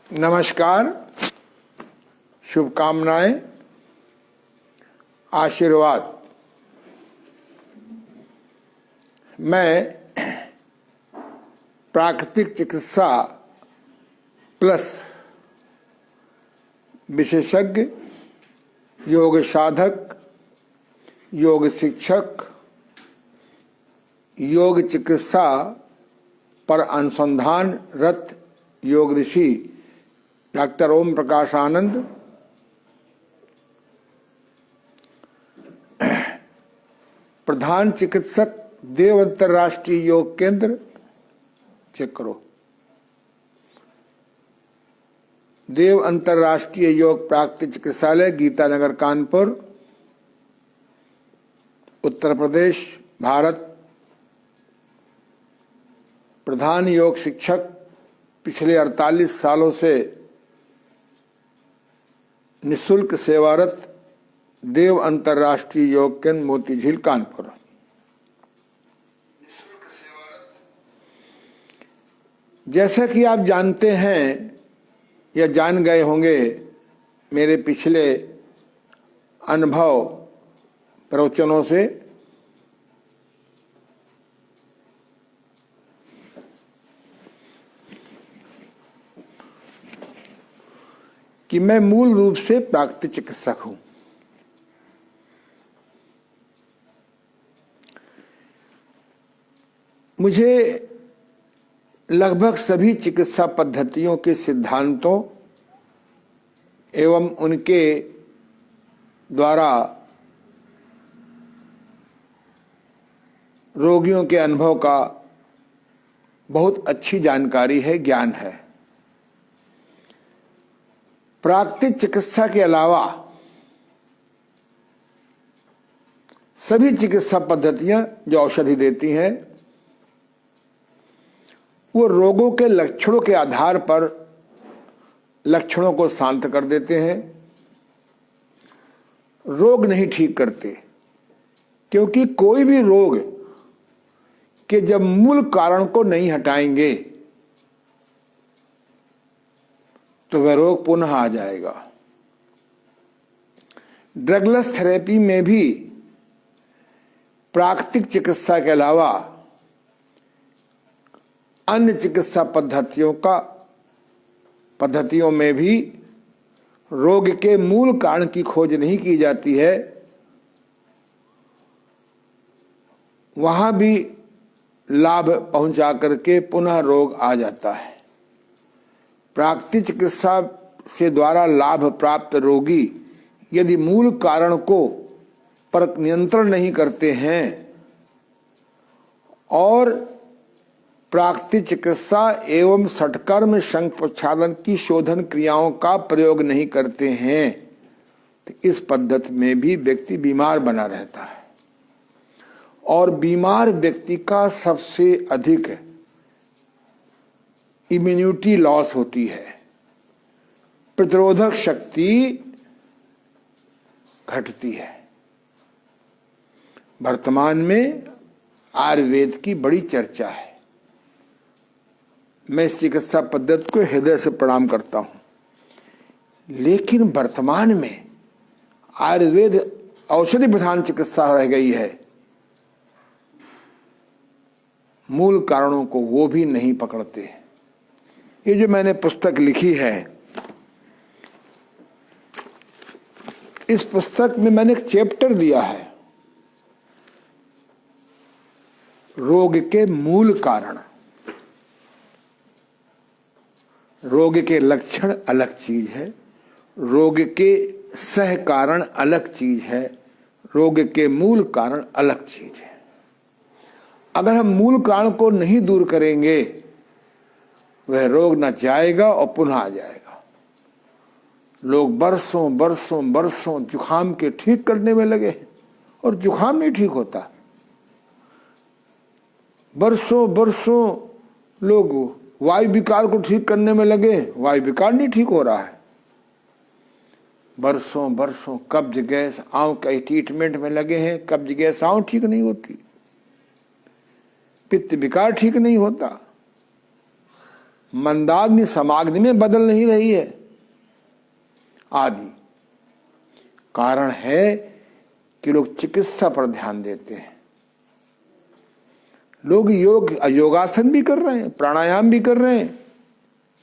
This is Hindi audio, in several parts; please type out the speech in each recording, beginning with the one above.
नमस्कार, शुभकामनाएं, आशीर्वाद। मैं प्राकृतिक चिकित्सा प्लस विशेषज्ञ, योग साधक, योग शिक्षक, योग चिकित्सा पर अनुसंधानरत योग ऋषि डॉक्टर ओम प्रकाश आनंद प्रधान चिकित्सक, देव अंतर्राष्ट्रीय योग केंद्र, चेक करो, देव अंतर्राष्ट्रीय योग प्राकृतिक चिकित्सालय, गीतानगर, कानपुर, उत्तर प्रदेश, भारत। प्रधान योग शिक्षक, पिछले 48 सालों से निःशुल्क सेवारत, देव अंतर्राष्ट्रीय योग केंद्र, मोती झील, कानपुर। जैसा कि आप जानते हैं या जान गए होंगे मेरे पिछले अनुभव प्रवचनों से, कि मैं मूल रूप से प्राकृतिक चिकित्सक हूं। मुझे लगभग सभी चिकित्सा पद्धतियों के सिद्धांतों एवं उनके द्वारा रोगियों के अनुभव का बहुत अच्छी जानकारी है, ज्ञान है। प्राकृतिक चिकित्सा के अलावा सभी चिकित्सा पद्धतियां जो औषधि देती हैं वो रोगों के लक्षणों के आधार पर लक्षणों को शांत कर देते हैं, रोग नहीं ठीक करते। क्योंकि कोई भी रोग के जब मूल कारण को नहीं हटाएंगे तो वह रोग पुनः आ जाएगा। ड्रगलेस थेरेपी में भी प्राकृतिक चिकित्सा के अलावा अन्य चिकित्सा पद्धतियों में भी रोग के मूल कारण की खोज नहीं की जाती है, वहां भी लाभ पहुंचा करके पुनः रोग आ जाता है। प्राकृतिक चिकित्सा से द्वारा लाभ प्राप्त रोगी यदि मूल कारण को पर नियंत्रण नहीं करते हैं और प्राकृतिक चिकित्सा एवं षटकर्म शंख प्रच्छादन की शोधन क्रियाओं का प्रयोग नहीं करते हैं तो इस पद्धति में भी व्यक्ति बीमार बना रहता है। और बीमार व्यक्ति का सबसे अधिक इम्यूनिटी लॉस होती है, प्रतिरोधक शक्ति घटती है। वर्तमान में आयुर्वेद की बड़ी चर्चा है। मैं इस चिकित्सा पद्धति को हृदय से प्रणाम करता हूं, लेकिन वर्तमान में आयुर्वेद औषधि प्रधान चिकित्सा रह गई है, मूल कारणों को वो भी नहीं पकड़ते। ये जो मैंने पुस्तक लिखी है, इस पुस्तक में मैंने एक चैप्टर दिया है, रोग के मूल कारण। रोग के लक्षण अलग चीज है, रोग के सह कारण अलग चीज है, रोग के मूल कारण अलग चीज है। अगर हम मूल कारण को नहीं दूर करेंगे वह रोग न जाएगा और पुनः आ जाएगा। लोग बरसों बरसों बरसों जुखाम के ठीक करने में लगे हैं और जुखाम नहीं ठीक होता। बरसों बरसों लोग वायु विकार को ठीक करने में लगे, वायु विकार नहीं ठीक हो रहा है। बरसों बरसों कब्ज गैस आंव के ट्रीटमेंट में लगे हैं, कब्ज गैस आंव ठीक नहीं होती, पित्त विकार ठीक नहीं होता। मंदाग्नि समाग्नि में बदल नहीं रही है आदि। कारण है कि लोग चिकित्सा पर ध्यान देते हैं। लोग योगासन भी कर रहे हैं, प्राणायाम भी कर रहे हैं,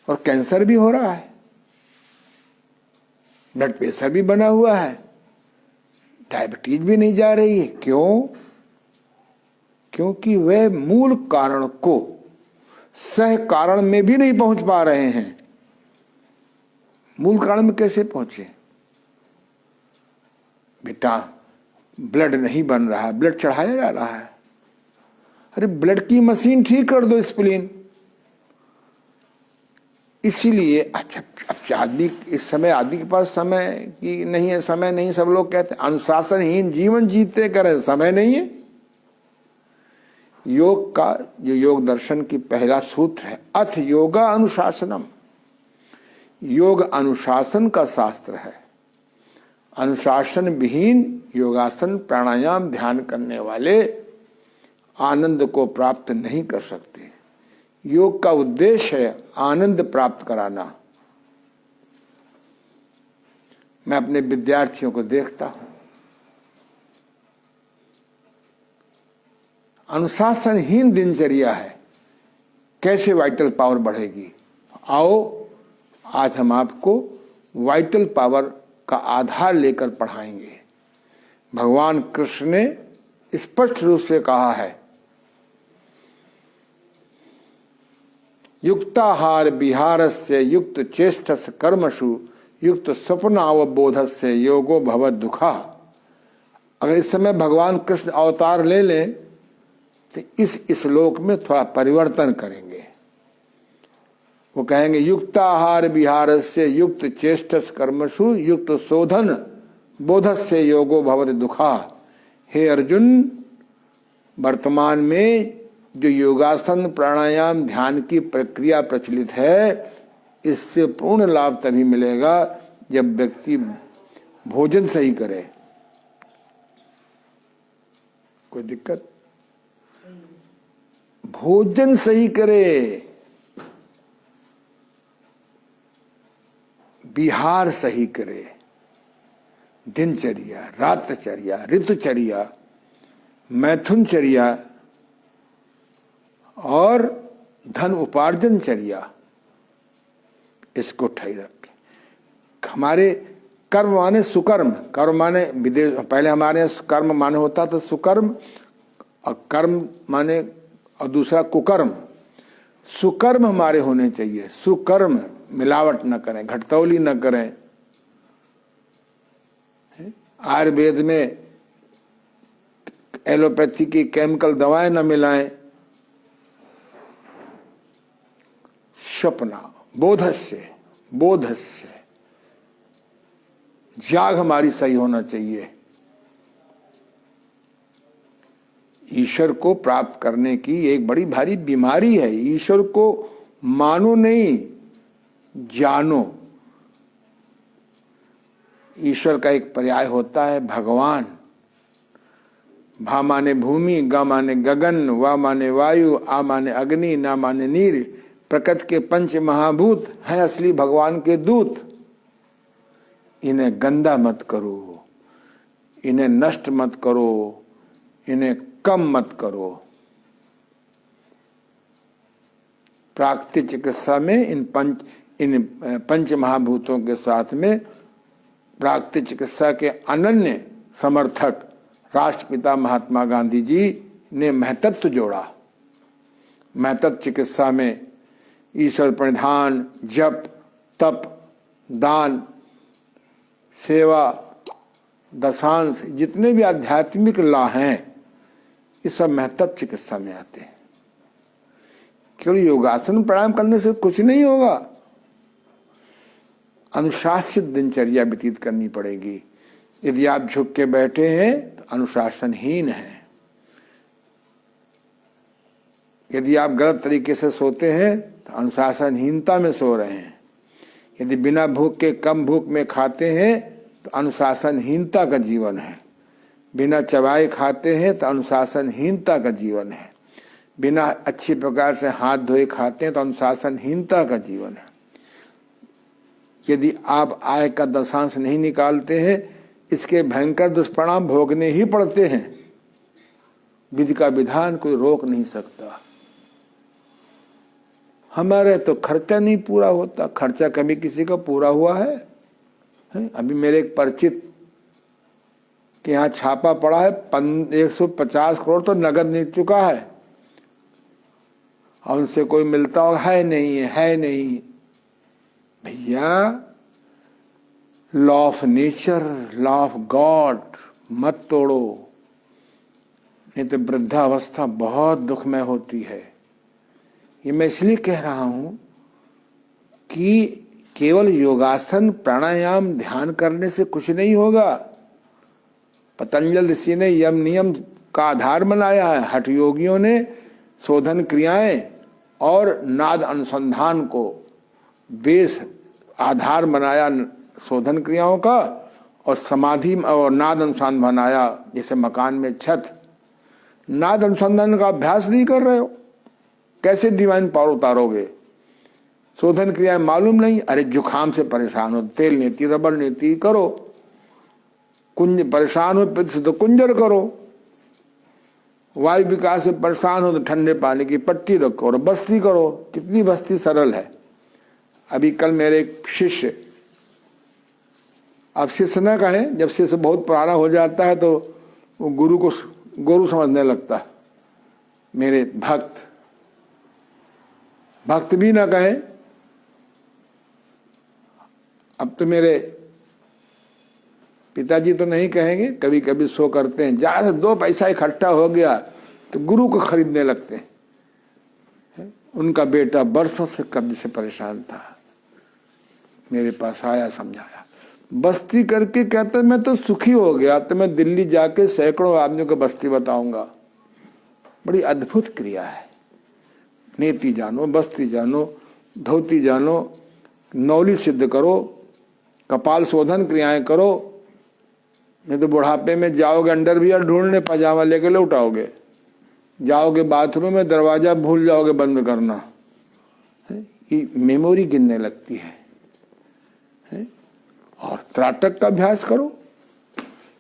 और कैंसर भी हो रहा है, ब्लड प्रेशर भी बना हुआ है, डायबिटीज भी नहीं जा रही है। क्यों? क्योंकि वे मूल कारण को सह कारण में भी नहीं पहुंच पा रहे हैं। मूल कारण में कैसे पहुंचे? बेटा ब्लड नहीं बन रहा है, ब्लड चढ़ाया जा रहा है। अरे ब्लड की मशीन ठीक कर दो, स्प्लीन। इसीलिए अच्छा, अब आदमी इस समय आदमी के पास समय की नहीं है, समय नहीं, सब लोग कहते हैं अनुशासनहीन जीवन जीते करें, समय नहीं है। योग का जो योग दर्शन की पहला सूत्र है, अथ योगा अनुशासनम। योग अनुशासन का शास्त्र है। अनुशासन विहीन योगासन प्राणायाम ध्यान करने वाले आनंद को प्राप्त नहीं कर सकते। योग का उद्देश्य है आनंद प्राप्त कराना। मैं अपने विद्यार्थियों को देखता हूं, अनुशासनहीन दिनचर्या है। कैसे वाइटल पावर बढ़ेगी? आओ आज हम आपको वाइटल पावर का आधार लेकर पढ़ाएंगे। भगवान कृष्ण ने स्पष्ट रूप से कहा है, युक्ताहार विहारस्य युक्त चेष्टस्य कर्मसु युक्त स्वप्नावबोधस्य योगो भवद दुखा। अगर इस समय भगवान कृष्ण अवतार ले लें तो इस श्लोक में थोड़ा परिवर्तन करेंगे। वो कहेंगे युक्ताहार विहारस्य युक्त चेष्टस्य कर्मसु युक्त शोधन बोधस्य योगो भवद दुखा। हे अर्जुन, वर्तमान में जो योगासन प्राणायाम ध्यान की प्रक्रिया प्रचलित है, इससे पूर्ण लाभ तभी मिलेगा जब व्यक्ति भोजन सही करे। कोई दिक्कत? भोजन सही करे, विहार सही करे, दिनचर्या, रात्रचर्या, ऋतुचर्या, मैथुनचर्या और धन उपार्जन चर्या, इसको ठही रखे। हमारे कर्म माने सुकर्म, कर्म माने विदेश, पहले हमारे यहाँ कर्म माने होता था सुकर्म, और कर्म माने और दूसरा कुकर्म। सुकर्म हमारे होने चाहिए, सुकर्म, मिलावट न करें, घटतौली न करें। आयुर्वेद में एलोपैथी की केमिकल दवाएं न मिलाएं। स्वप्ना बोधस्य, बोधस्य, जाग हमारी सही होना चाहिए। ईश्वर को प्राप्त करने की एक बड़ी भारी बीमारी है। ईश्वर को मानो नहीं, जानो। ईश्वर का एक पर्याय होता है भगवान। भा माने भूमि, गा माने गगन, वा माने वायु, आ माने अग्नि, ना माने नीर। प्रकृति के पंच महाभूत हैं असली भगवान के दूत। इन्हें गंदा मत करो, इन्हें नष्ट मत करो, इन्हें कम मत करो। प्राकृतिक चिकित्सा में इन पंच महाभूतों के साथ में प्राकृतिक चिकित्सा के अनन्य समर्थक राष्ट्रपिता महात्मा गांधी जी ने महतत्व जोड़ा। महतत्व चिकित्सा में ईश्वर प्रणिधान, जप, तप, दान, सेवा, दशांश, जितने भी आध्यात्मिक ला हैं, ये सब महतत्व चिकित्सा में आते हैं। केवल योगासन प्राणायाम करने से कुछ नहीं होगा, अनुशासित दिनचर्या व्यतीत करनी पड़ेगी। यदि आप झुक के बैठे हैं तो अनुशासनहीन है। यदि आप गलत तरीके से सोते हैं तो अनुशासनहीनता में सो रहे हैं। यदि बिना भूख के कम भूख में खाते हैं तो अनुशासनहीनता का जीवन है। बिना चबाए खाते हैं तो अनुशासनहीनता का जीवन है। बिना अच्छी प्रकार से हाथ धोए खाते हैं तो अनुशासनहीनता का जीवन है। यदि आप आय का दशांश नहीं निकालते हैं, इसके भयंकर दुष्परिणाम भोगने ही पड़ते हैं। विधि का विधान कोई रोक नहीं सकता। हमारे तो खर्चा नहीं पूरा होता। खर्चा कभी किसी का पूरा हुआ है? अभी मेरे एक परिचित के यहाँ छापा पड़ा है, 150 करोड़ तो नगद निकल चुका है, और उनसे कोई मिलता हो, है नहीं है नहीं। भैया, law of nature, law of God मत तोड़ो, नहीं तो वृद्धावस्था बहुत दुखमय होती है। ये मैं इसलिए कह रहा हूं कि केवल योगासन प्राणायाम ध्यान करने से कुछ नहीं होगा। पतंजलि ऋषि ने यम नियम का आधार बनाया है। हठ योगियों ने शोधन क्रियाएं और नाद अनुसंधान को बेस आधार बनाया शोधन क्रियाओं का, और समाधि और नाद अनुसंधान बनाया। जैसे मकान में छत, नाद अनुसंधान का अभ्यास नहीं कर रहे हो, कैसे डिवाइन पावर उतारोगे? शोधन क्रियाएं मालूम नहीं, अरे जुखाम से परेशान हो, तेल नीति रबड़ नीति करो। कुंज परेशान हो तो कुंजर करो। वायु विकास से परेशान हो तो ठंडे पानी की पट्टी रखो और बस्ती करो। कितनी बस्ती सरल है। अभी कल मेरे एक शिष्य, अब शिष्य न कहे, जब शिष्य बहुत पुराना हो जाता है तो वो गुरु को गुरु समझने लगता है। मेरे भक्त भी ना कहे, अब तो मेरे पिताजी तो नहीं कहेंगे, कभी कभी सो करते हैं, ज्यादा से 2 पैसा इकट्ठा हो गया तो गुरु को खरीदने लगते हैं। उनका बेटा बरसों से कब्ज से परेशान था, मेरे पास आया, समझाया, बस्ती करके कहता मैं तो सुखी हो गया, तो मैं दिल्ली जाके सैकड़ों आदमियों को बस्ती बताऊंगा। बड़ी अद्भुत क्रिया है। नीति जानो, बस्ती जानो, धोती जानो, नौली सिद्ध करो, कपाल शोधन क्रियाएं करो, नहीं तो बुढ़ापे में जाओगे अंडरवियर ढूंढने, पजामा लेके लौटाओगे। जाओगे बाथरूम में, दरवाजा भूल जाओगे बंद करना। ये मेमोरी गिनने लगती है। और त्राटक का अभ्यास करो।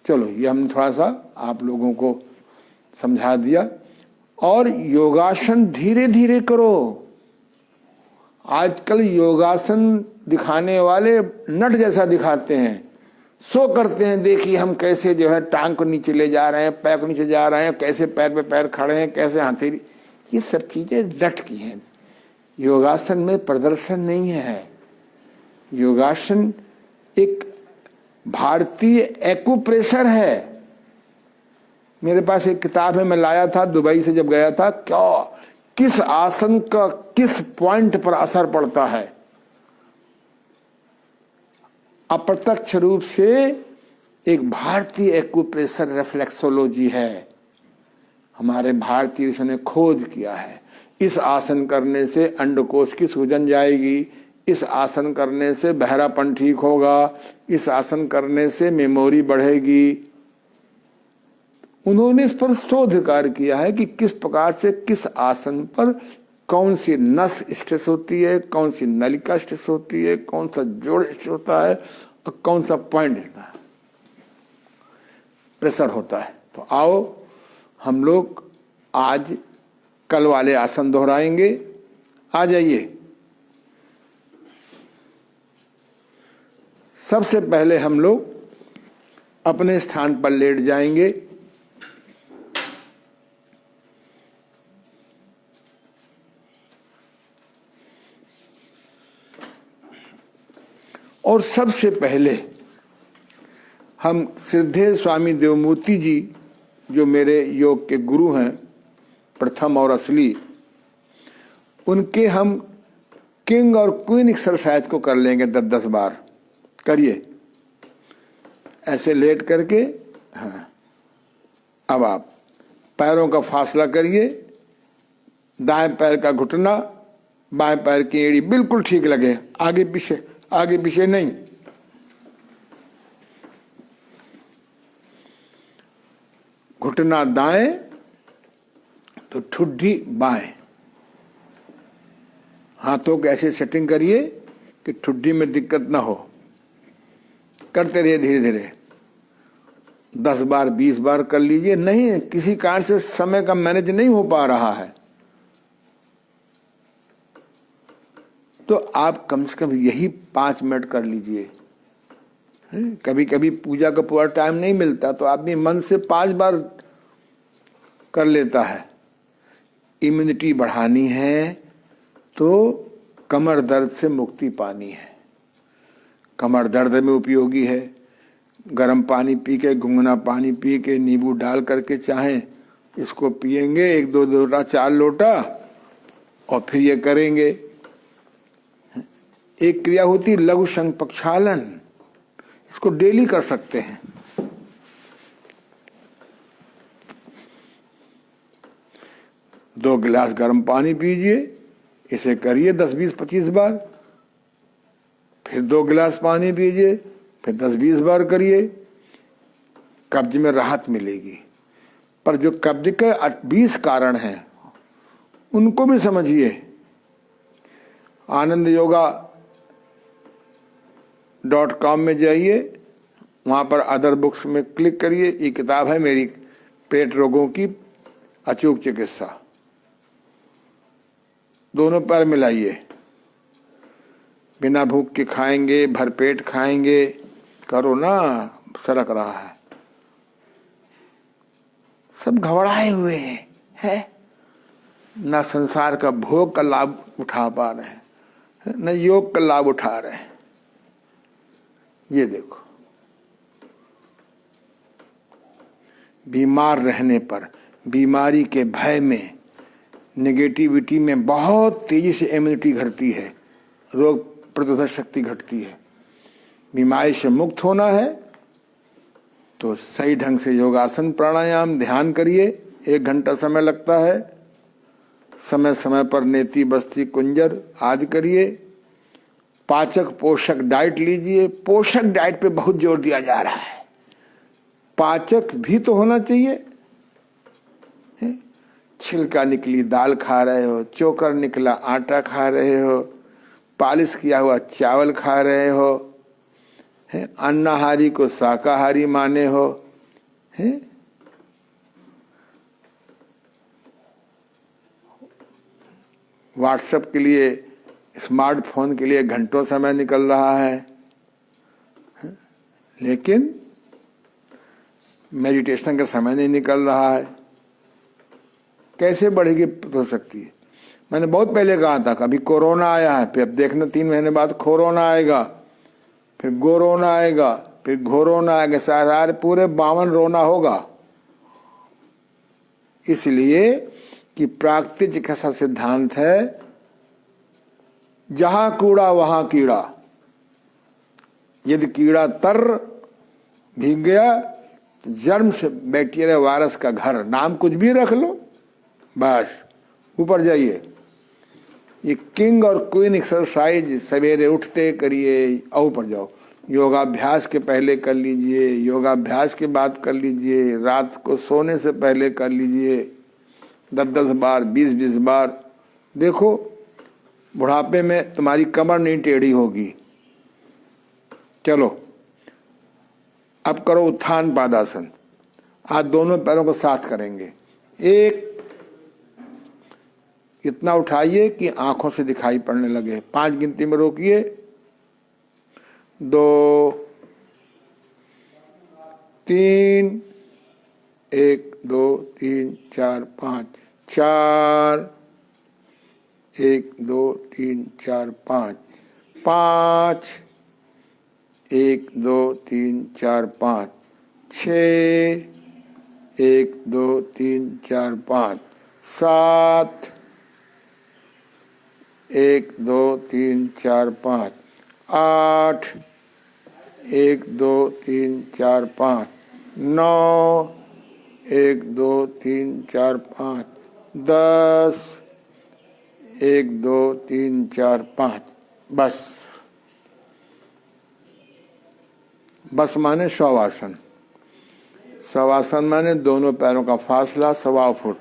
चलो, ये हमने थोड़ा सा आप लोगों को समझा दिया। और योगासन धीरे धीरे करो। आजकल योगासन दिखाने वाले नट जैसा दिखाते हैं, सो करते हैं, देखिए हम कैसे जो है टांग को नीचे ले जा रहे हैं, पैर को नीचे जा रहे हैं, कैसे पैर पे पैर खड़े हैं, कैसे हथेली, ये सब चीजें डट की हैं। योगासन में प्रदर्शन नहीं है। योगासन एक भारतीय एक्यूप्रेशर है। मेरे पास एक किताब है, मैं लाया था दुबई से जब गया था, क्या किस आसन का किस पॉइंट पर असर पड़ता है। अप्रत्यक्ष रूप से एक भारतीय एक्यूप्रेशर रिफ्लेक्सोलॉजी है। हमारे भारतीय ऋषियों ने खोज किया है। इस आसन करने से अंडकोश की सूजन जाएगी, इस आसन करने से बहरापन ठीक होगा, इस आसन करने से मेमोरी बढ़ेगी। उन्होंने इस पर शोध कार्य किया है कि किस प्रकार से किस आसन पर कौन सी नस स्ट्रेस होती है, कौन सी नलिका स्ट्रेस होती है, कौन सा जोड़ स्ट्रेस होता है और कौन सा पॉइंट होता है, प्रेशर होता है। तो आओ हम लोग आज कल वाले आसन दोहराएंगे। आ जाइए। सबसे पहले हम लोग अपने स्थान पर लेट जाएंगे। और सबसे पहले हम श्रद्धेय स्वामी देवमूर्ति जी, जो मेरे योग के गुरु हैं प्रथम और असली, उनके हम किंग और क्वीन एक्सरसाइज को कर लेंगे 10-10 बार। करिए ऐसे लेट करके। हाँ, अब आप पैरों का फासला करिए। दाएं पैर का घुटना, बाएं पैर की एड़ी बिल्कुल ठीक लगे, आगे पीछे, आगे पीछे नहीं। घुटना दाएं तो ठुड्डी बाएं, हाथों को ऐसे सेटिंग करिए कि ठुड्डी में दिक्कत ना हो। करते रहिए धीरे धीरे, 10 बार 20 बार कर लीजिए। नहीं, किसी कारण से समय का मैनेज नहीं हो पा रहा है तो आप कम से कम यही 5 मिनट कर लीजिए। कभी कभी पूजा का पूरा टाइम नहीं मिलता तो आदमी मन से 5 बार कर लेता है। इम्यूनिटी बढ़ानी है तो कमर दर्द से मुक्ति पानी है। कमर दर्द में उपयोगी है। गर्म पानी पी के, गुनगुना पानी पी के, नींबू डाल करके चाहें इसको पिएंगे 1-2 लोटा 4 लोटा और फिर ये करेंगे। एक क्रिया होती है लघु शंख प्रक्षालन, इसको डेली कर सकते हैं। दो गिलास गर्म पानी पीजिए, इसे करिए 10, 20, 25 बार। फिर 2 गिलास पानी पीजिए, फिर 10, 20 बार करिए। कब्ज में राहत मिलेगी। पर जो कब्ज के 20 कारण हैं उनको भी समझिए। AnandYoga.com में जाइए, वहां पर अदर बुक्स में क्लिक करिए। ये किताब है मेरी, पेट रोगों की अचूक चिकित्सा। दोनों पैर मिलाइए। बिना भूख के खाएंगे, भरपेट खाएंगे, करो ना, सरक रहा है। सब घबराए हुए हैं, न संसार का भोग का लाभ उठा पा रहे हैं, न योग का लाभ उठा रहे हैं। ये देखो, बीमार रहने पर, बीमारी के भय में, नेगेटिविटी में बहुत तेजी से इम्यूनिटी घटती है, रोग प्रतिरोधक शक्ति घटती है। बीमारी से मुक्त होना है तो सही ढंग से योगासन, प्राणायाम, ध्यान करिए। 1 घंटा समय लगता है। समय समय पर नेति, बस्ती, कुंजर आदि करिए। पाचक पोषक डाइट लीजिए। पोषक डाइट पे बहुत जोर दिया जा रहा है। पाचक भी तो होना चाहिए। छिलका निकली दाल खा रहे हो, चोकर निकला आटा खा रहे हो, पालिश किया हुआ चावल खा रहे हो, अन्नाहारी को शाकाहारी माने हो, व्हाट्सएप के लिए, स्मार्टफोन के लिए घंटों समय निकल रहा है, लेकिन मेडिटेशन का समय नहीं निकल रहा है। कैसे बढ़ेगी हो सकती है। मैंने बहुत पहले कहा था, कभी कोरोना आया है, फिर अब देखना 3 महीने बाद कोरोना आएगा, फिर गोरोना आएगा, फिर घोरोना आएगा, सारा पूरे 52 रोना होगा। इसलिए कि प्राकृतिक चिकित्सा सिद्धांत है, जहां कूड़ा वहां कीड़ा। यदि कीड़ा तर भीग गया तो जर्म से बैक्टीरिया वायरस का घर, नाम कुछ भी रख लो, बस ऊपर जाइए। ये किंग और क्वीन एक्सरसाइज सवेरे उठते करिए और ऊपर जाओ। योगाभ्यास के पहले कर लीजिए, योगाभ्यास के बाद कर लीजिए, रात को सोने से पहले कर लीजिए 10-10 बार, 20-20 बार। देखो, बुढ़ापे में तुम्हारी कमर नहीं टेढ़ी होगी। चलो अब करो उत्थान पादासन। आज दोनों पैरों को साथ करेंगे। एक इतना उठाइए कि आंखों से दिखाई पड़ने लगे। 5 गिनती में रोकिए। 2, 3, 1, 2, 3, 4, 5, 4, 1, 2, 3, 4, 5, 5, 1, 2, 3, 4, 5, 6, 1, 2, 3, 4, 5, 7, 1, 2, 3, 4, 5, 8, 1, 2, 3, 4, 5, 9, 1, 2, 3, 4, 5, 10, 1, 2, 3, 4, 5। बस बस माने शवासन। शवासन माने दोनों पैरों का फासला 1.25 फुट।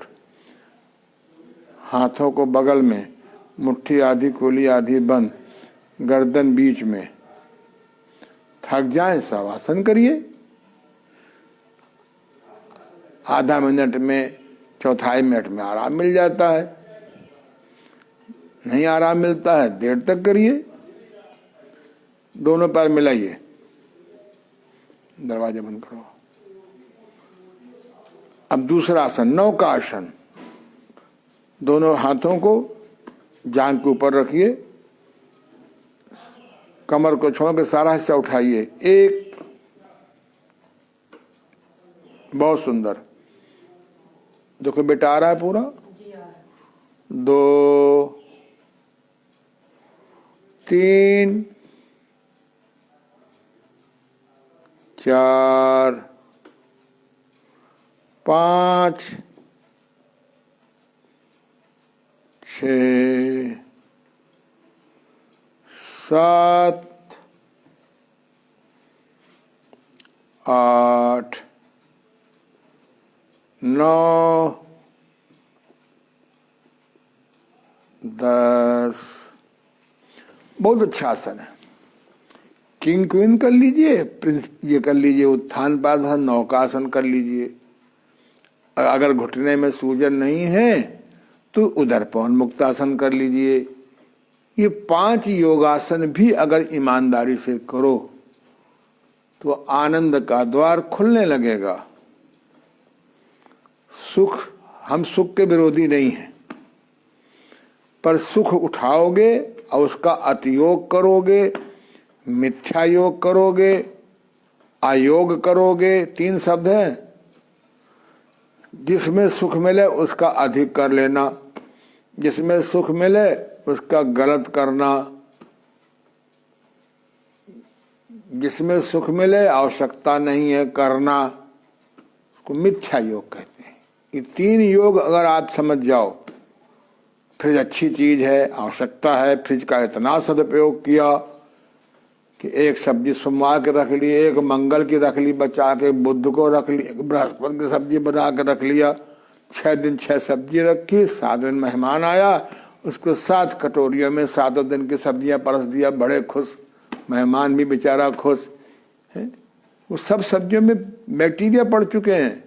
हाथों को बगल में, मुट्ठी आधी खुली आधी बंद, गर्दन बीच में। थक जाए शवासन करिए। आधा मिनट में, चौथाई मिनट में आराम मिल जाता है। नहीं आराम मिलता है, देर तक करिए। दोनों पैर मिलाइए। दरवाजा बंद करो। अब दूसरा आसन, नौका आसन। दोनों हाथों को जांघ के ऊपर रखिए, कमर को छोड़ के सारा हिस्सा उठाइए। एक, बहुत सुंदर। देखो बेटा आ रहा है पूरा। दो, तीन, चार, पाँच, छः, सात, आठ, नौ, 10। बहुत अच्छा आसन है। किंग क्वीन कर लीजिए, प्रिंस ये कर लीजिए, उत्थान पाधान नौकासन कर लीजिए। अगर घुटने में सूजन नहीं है तो उदर पवन मुक्तासन कर लीजिए। ये 5 योगासन भी अगर ईमानदारी से करो तो आनंद का द्वार खुलने लगेगा। सुख, हम सुख के विरोधी नहीं हैं, पर सुख उठाओगे और उसका अतियोग करोगे, मिथ्या योग करोगे, अयोग करोगे, 3 शब्द हैं। जिसमें सुख मिले उसका अधिक कर लेना, जिसमें सुख मिले उसका गलत करना, जिसमें सुख मिले आवश्यकता नहीं है करना, उसको मिथ्या योग कहते हैं। ये 3 योग अगर आप समझ जाओ, फ्रिज अच्छी चीज है, आवश्यकता है, फ्रिज का इतना सदुपयोग किया कि एक सब्जी सोमवार के रख ली, एक मंगल की रख ली बचा के, बुध को रख ली, एक बृहस्पति की सब्जी बना के रख लिया। 6 दिन 6 सब्जी रखी, 7 दिन मेहमान आया, उसको 7 कटोरियों में 7 दिन की सब्जियां परस दिया, बड़े खुश, मेहमान भी बेचारा खुश है। वो सब सब्जियों में बैक्टीरिया पड़ चुके हैं।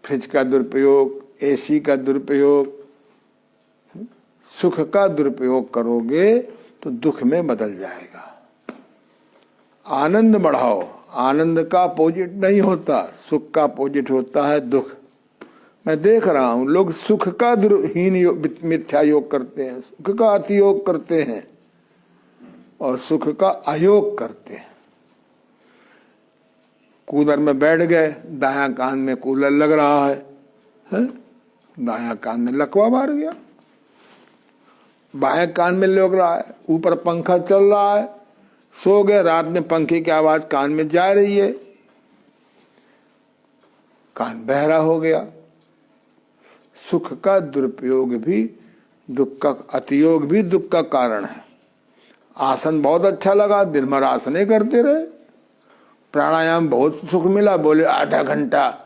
फ्रिज का दुरुपयोग, एसी का दुरुपयोग, सुख का दुरुपयोग करोगे तो दुख में बदल जाएगा। आनंद बढ़ाओ। आनंद का अपोजिट नहीं होता, सुख का अपोजिट होता है दुख। मैं देख रहा हूं लोग सुख का हीन मिथ्या योग करते हैं, सुख का अति योग करते हैं और सुख का अयोग करते हैं। कूलर में बैठ गए, दायां कान में कूलर लग रहा है? दायां कान में लकवा मार गया, बाएं कान में लग रहा है, ऊपर पंखा चल रहा है, सो गए, रात में पंखे की आवाज कान में जा रही है, कान बहरा हो गया। सुख का दुरुपयोग भी दुख का, अतियोग भी दुख का कारण है। आसन बहुत अच्छा लगा, दिन भर आसने करते रहे। प्राणायाम बहुत सुख मिला, बोले आधा घंटा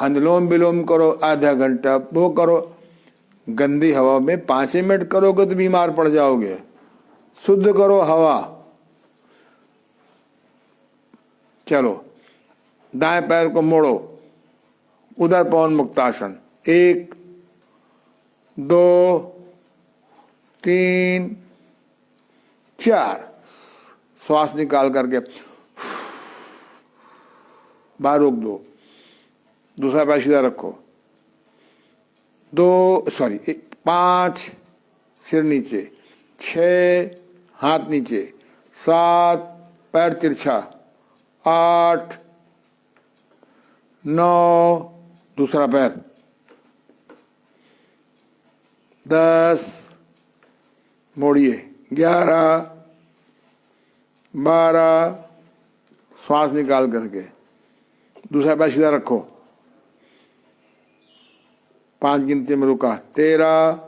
अनुलोम विलोम करो, आधा घंटा वो करो। गंदी हवा में 5 मिनट करोगे तो बीमार पड़ जाओगे। शुद्ध करो हवा। चलो, दाएं पैर को मोड़ो, उदर पवन मुक्तासन। 1, 2, 3, 4। श्वास निकाल करके बाहर रोक दो। दूसरा पैर सीधा रखो। 5 सिर नीचे, 6 हाथ नीचे, 7 पैर तिरछा, 8, 9 दूसरा पैर, 10 मोड़िए, 11, 12 श्वास निकाल करके दूसरा पैर सीधा रखो। 5 गिनती में रुका, 13,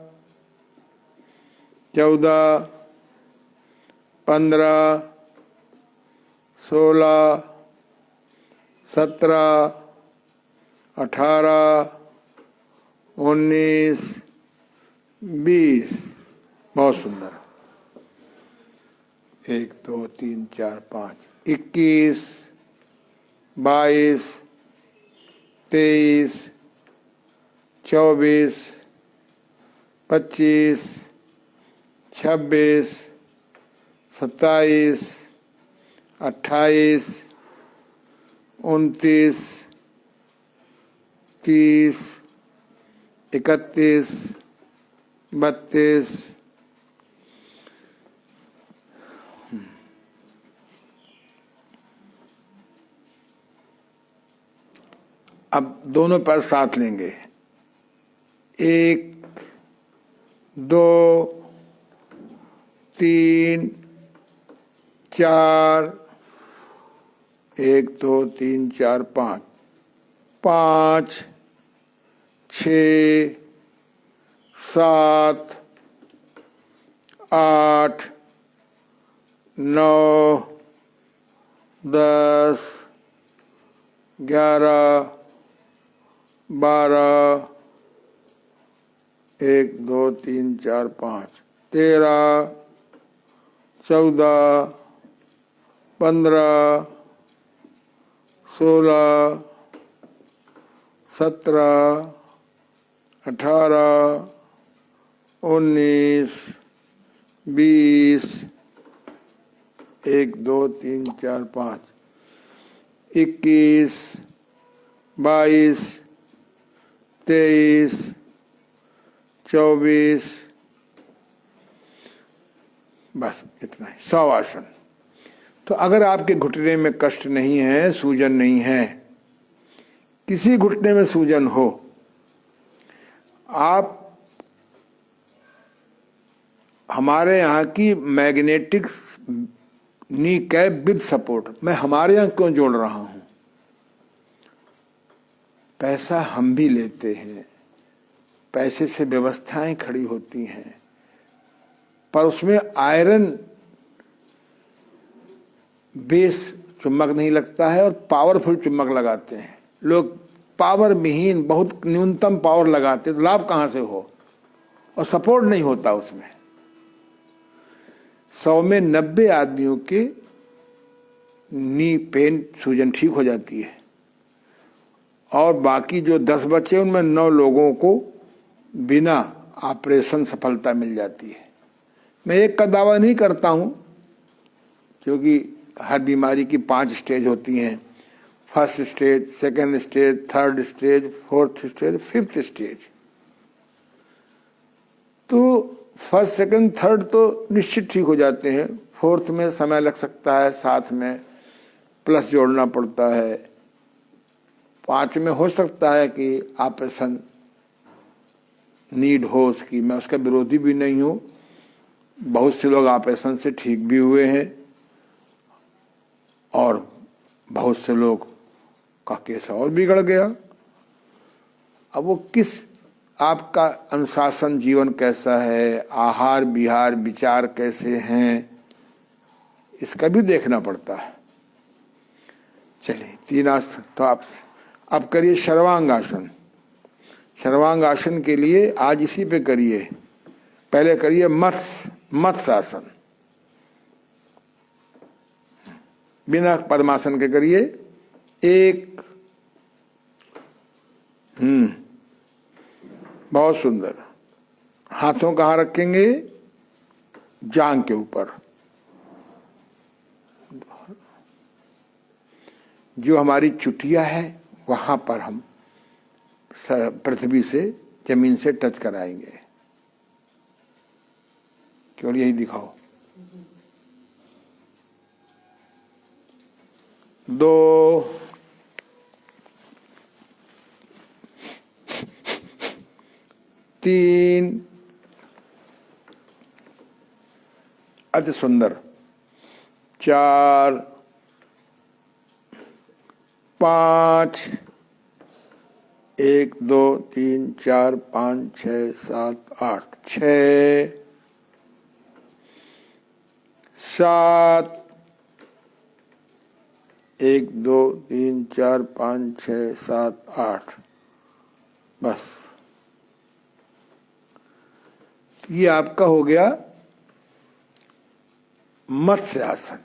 14, 15, 16, 17, 18, 19, 20। बहुत सुंदर। 1 2 3 4 5। 21, 22, 23, 24, 25, 26, 27, 28, 29, 30, 31, 32। अब दोनों पैर साथ लेंगे। 1 2 3 4। 1 2 3 4 5। 5 6 7 8 9 10 11 12। 1 2 3 4 5। 13 14 15 16 17 18 19 20। 1 2 3 4 5। 21 22 23 24। बस इतना ही। 100 आसन। तो अगर आपके घुटने में कष्ट नहीं है, सूजन नहीं है, किसी घुटने में सूजन हो, आप हमारे यहाँ की magnetic knee cap with support, मैं हमारे यहाँ क्यों जोड़ रहा हूं? पैसा हम भी लेते हैं, पैसे से व्यवस्थाएं खड़ी होती हैं, पर उसमें आयरन बेस चुम्बक नहीं लगता है और पावरफुल चुम्बक लगाते हैं लोग। पावर विहीन बहुत न्यूनतम पावर लगाते, तो लाभ कहां से हो? और सपोर्ट नहीं होता उसमें। 100 में 90 आदमियों के नी पेन सूजन ठीक हो जाती है, और बाकी जो 10 बचे उनमें 9 लोगों को बिना ऑपरेशन सफलता मिल जाती है। मैं एक का दावा नहीं करता हूं, क्योंकि हर बीमारी की 5 स्टेज होती हैं। First stage, second stage, third stage, fourth stage, fifth stage. तो फर्स्ट सेकंड थर्ड तो निश्चित ठीक हो जाते हैं, फोर्थ में समय लग सकता है, साथ में प्लस जोड़ना पड़ता है, 5 में हो सकता है कि ऑपरेशन नीड हो उसकी। मैं उसका विरोधी भी नहीं हूँ, बहुत से लोग ऑपरेशन से ठीक भी हुए हैं और बहुत से लोग का केस और बिगड़ गया। अब वो किस आपका अनुशासन जीवन कैसा है, आहार विहार विचार कैसे हैं, इसका भी देखना पड़ता है। चलिए 3 आसन तो आप अब करिए सर्वांग आसन। सर्वांग आसन के लिए आज इसी पे करिए। पहले करिए मत्स्य आसन, बिना पद्मासन के करिए। 1 बहुत सुंदर। हाथों कहाँ रखेंगे? जांघ के ऊपर। जो हमारी चुटिया है वहां पर हम पृथ्वी से, जमीन से टच कराएंगे। केवल यही दिखाओ। 2 3 अति सुंदर। 4 5 1 2 3 4 5 6 7 8 6 7 1 2 3 4 5 6 7 8। बस ये आपका हो गया मत्स्य आसन।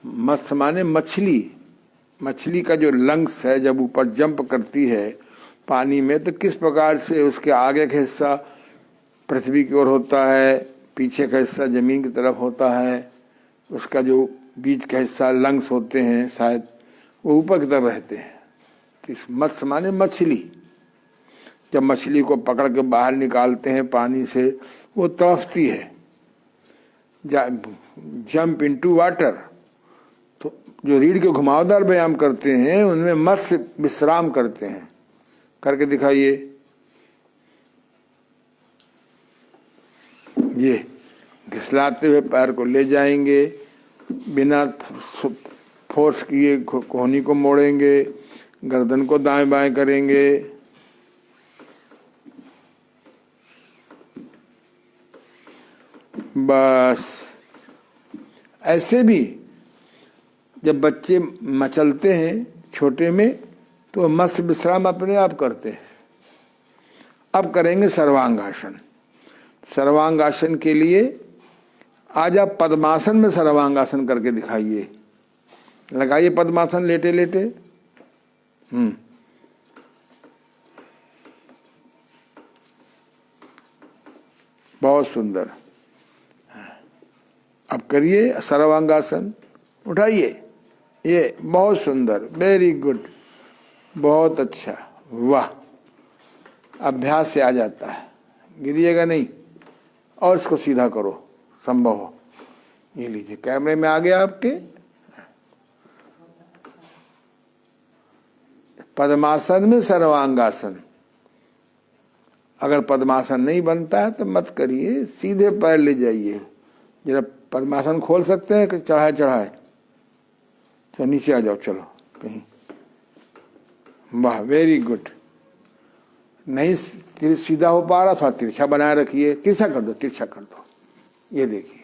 मत्स्य माने मछली। मछली का जो लंग्स है जब ऊपर जंप करती है पानी में तो किस प्रकार से उसके आगे का हिस्सा पृथ्वी की ओर होता है, पीछे का हिस्सा जमीन की तरफ होता है, उसका जो बीच का हिस्सा लंग्स होते हैं शायद वो ऊपर की तरफ रहते हैं। तो इस मत्स्य माने मछली। जब मछली को पकड़ के बाहर निकालते हैं पानी से वो तड़पती है, जंप इनटू वाटर। तो जो रीढ़ के घुमावदार व्यायाम करते हैं उनमें मत्स्य विश्राम करते हैं। करके दिखाइए। ये घिसलाते हुए पैर को ले जाएंगे, बिना फोर्स किए कोहनी को मोड़ेंगे, गर्दन को दाएं बाएं करेंगे। बस ऐसे भी जब बच्चे मचलते हैं छोटे में तो मत्स्य विश्राम अपने आप करते हैं। अब करेंगे सर्वांगासन। सर्वांगासन के लिए आज आप पद्मासन में सर्वांगासन करके दिखाइए। लगाइए पद्मासन लेटे लेटे। बहुत सुंदर। अब करिए सर्वांगासन। उठाइए। ये बहुत सुंदर, वेरी गुड, बहुत अच्छा, वाह। अभ्यास से आ जाता है, गिरिएगा नहीं। और इसको सीधा करो संभव हो। ये लीजिए, कैमरे में आ गया आपके। पद्मासन में सर्वांगासन। अगर पद्मासन नहीं बनता है तो मत करिए, सीधे पैर ले जाइए। जरा पद्मासन खोल सकते हैं कि चढ़ाए चढ़ाए? तो नीचे आ जाओ, चलो कहीं। वाह, वेरी गुड। नहीं सीधा हो पा रहा, थोड़ा तिरछा बनाए रखिए। तिरछा कर दो, तिरछा कर दो। ये देखिए,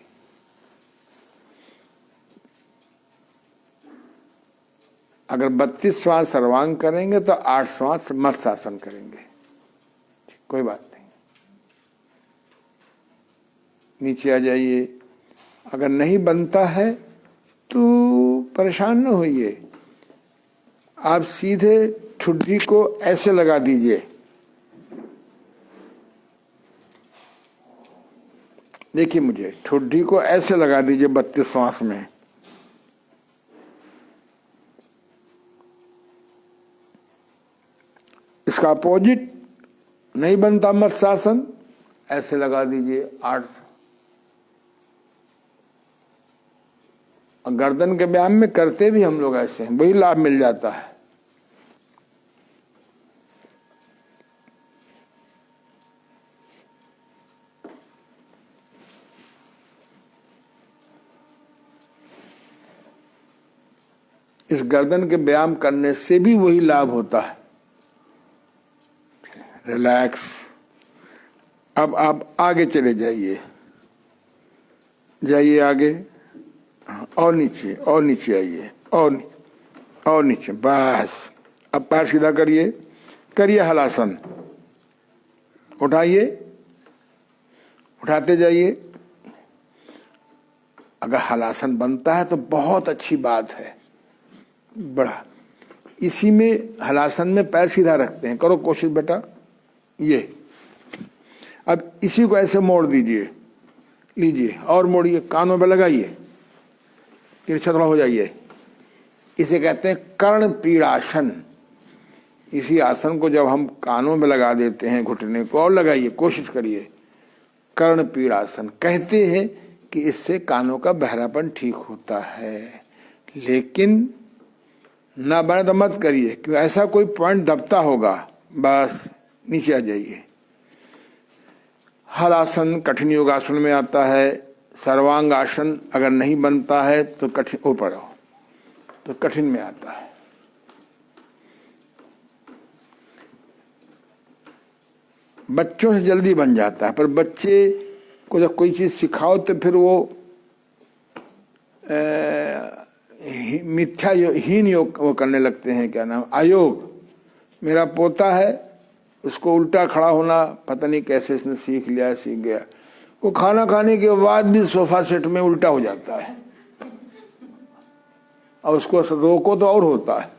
अगर 32 श्वास सर्वांग करेंगे तो 8 श्वास मत्स्यासन करेंगे। कोई बात नहीं। नीचे आ जाइए। अगर नहीं बनता है तो परेशान न होइए, आप सीधे ठुड्डी को ऐसे लगा दीजिए। देखिए मुझे, ठुड्डी को ऐसे लगा दीजिए 32 श्वास में। इसका अपोजिट नहीं बनता मत्स्यासन, ऐसे लगा दीजिए 8। गर्दन के व्यायाम में करते भी हम लोग ऐसे हैं, वही लाभ मिल जाता है। इस गर्दन के व्यायाम करने से भी वही लाभ होता है। रिलैक्स। अब आप आगे चले जाइए, जाइए आगे, और नीचे, और नीचे आइए, और नीचे। बस। अब पैर सीधा करिए, करिए हलासन। उठाइए, उठाते जाइए। अगर हलासन बनता है तो बहुत अच्छी बात है, बड़ा। इसी में हलासन में पैर सीधा रखते हैं। करो कोशिश बेटा। ये अब इसी को ऐसे मोड़ दीजिए, लीजिए और मोड़िए, कानों पे लगाइए, तिरछा थोड़ा हो जाइए। इसे कहते हैं कर्ण पीड़ासन। इसी आसन को जब हम कानों में लगा देते हैं घुटने को, और लगाइए, कोशिश करिए। कर्ण पीड़ासन कहते हैं कि इससे कानों का बहरापन ठीक होता है। लेकिन ना बने तो मत करिए, क्योंकि ऐसा कोई पॉइंट दबता होगा। बस नीचे आ जाइए। हलासन कठिन योगासन में आता है। सर्वांगासन अगर नहीं बनता है तो कठिन, ऊपर आओ, तो कठिन में आता है। बच्चों से जल्दी बन जाता है, पर बच्चे को जब कोई चीज सिखाओ तो फिर वो मिथ्या हीन योग वो करने लगते हैं। क्या नाम, अयोग। मेरा पोता है, उसको उल्टा खड़ा होना पता नहीं कैसे इसने सीख लिया, सीख गया। वो खाना खाने के बाद भी सोफा सेट में उल्टा हो जाता है, और उसको रोको तो और होता है।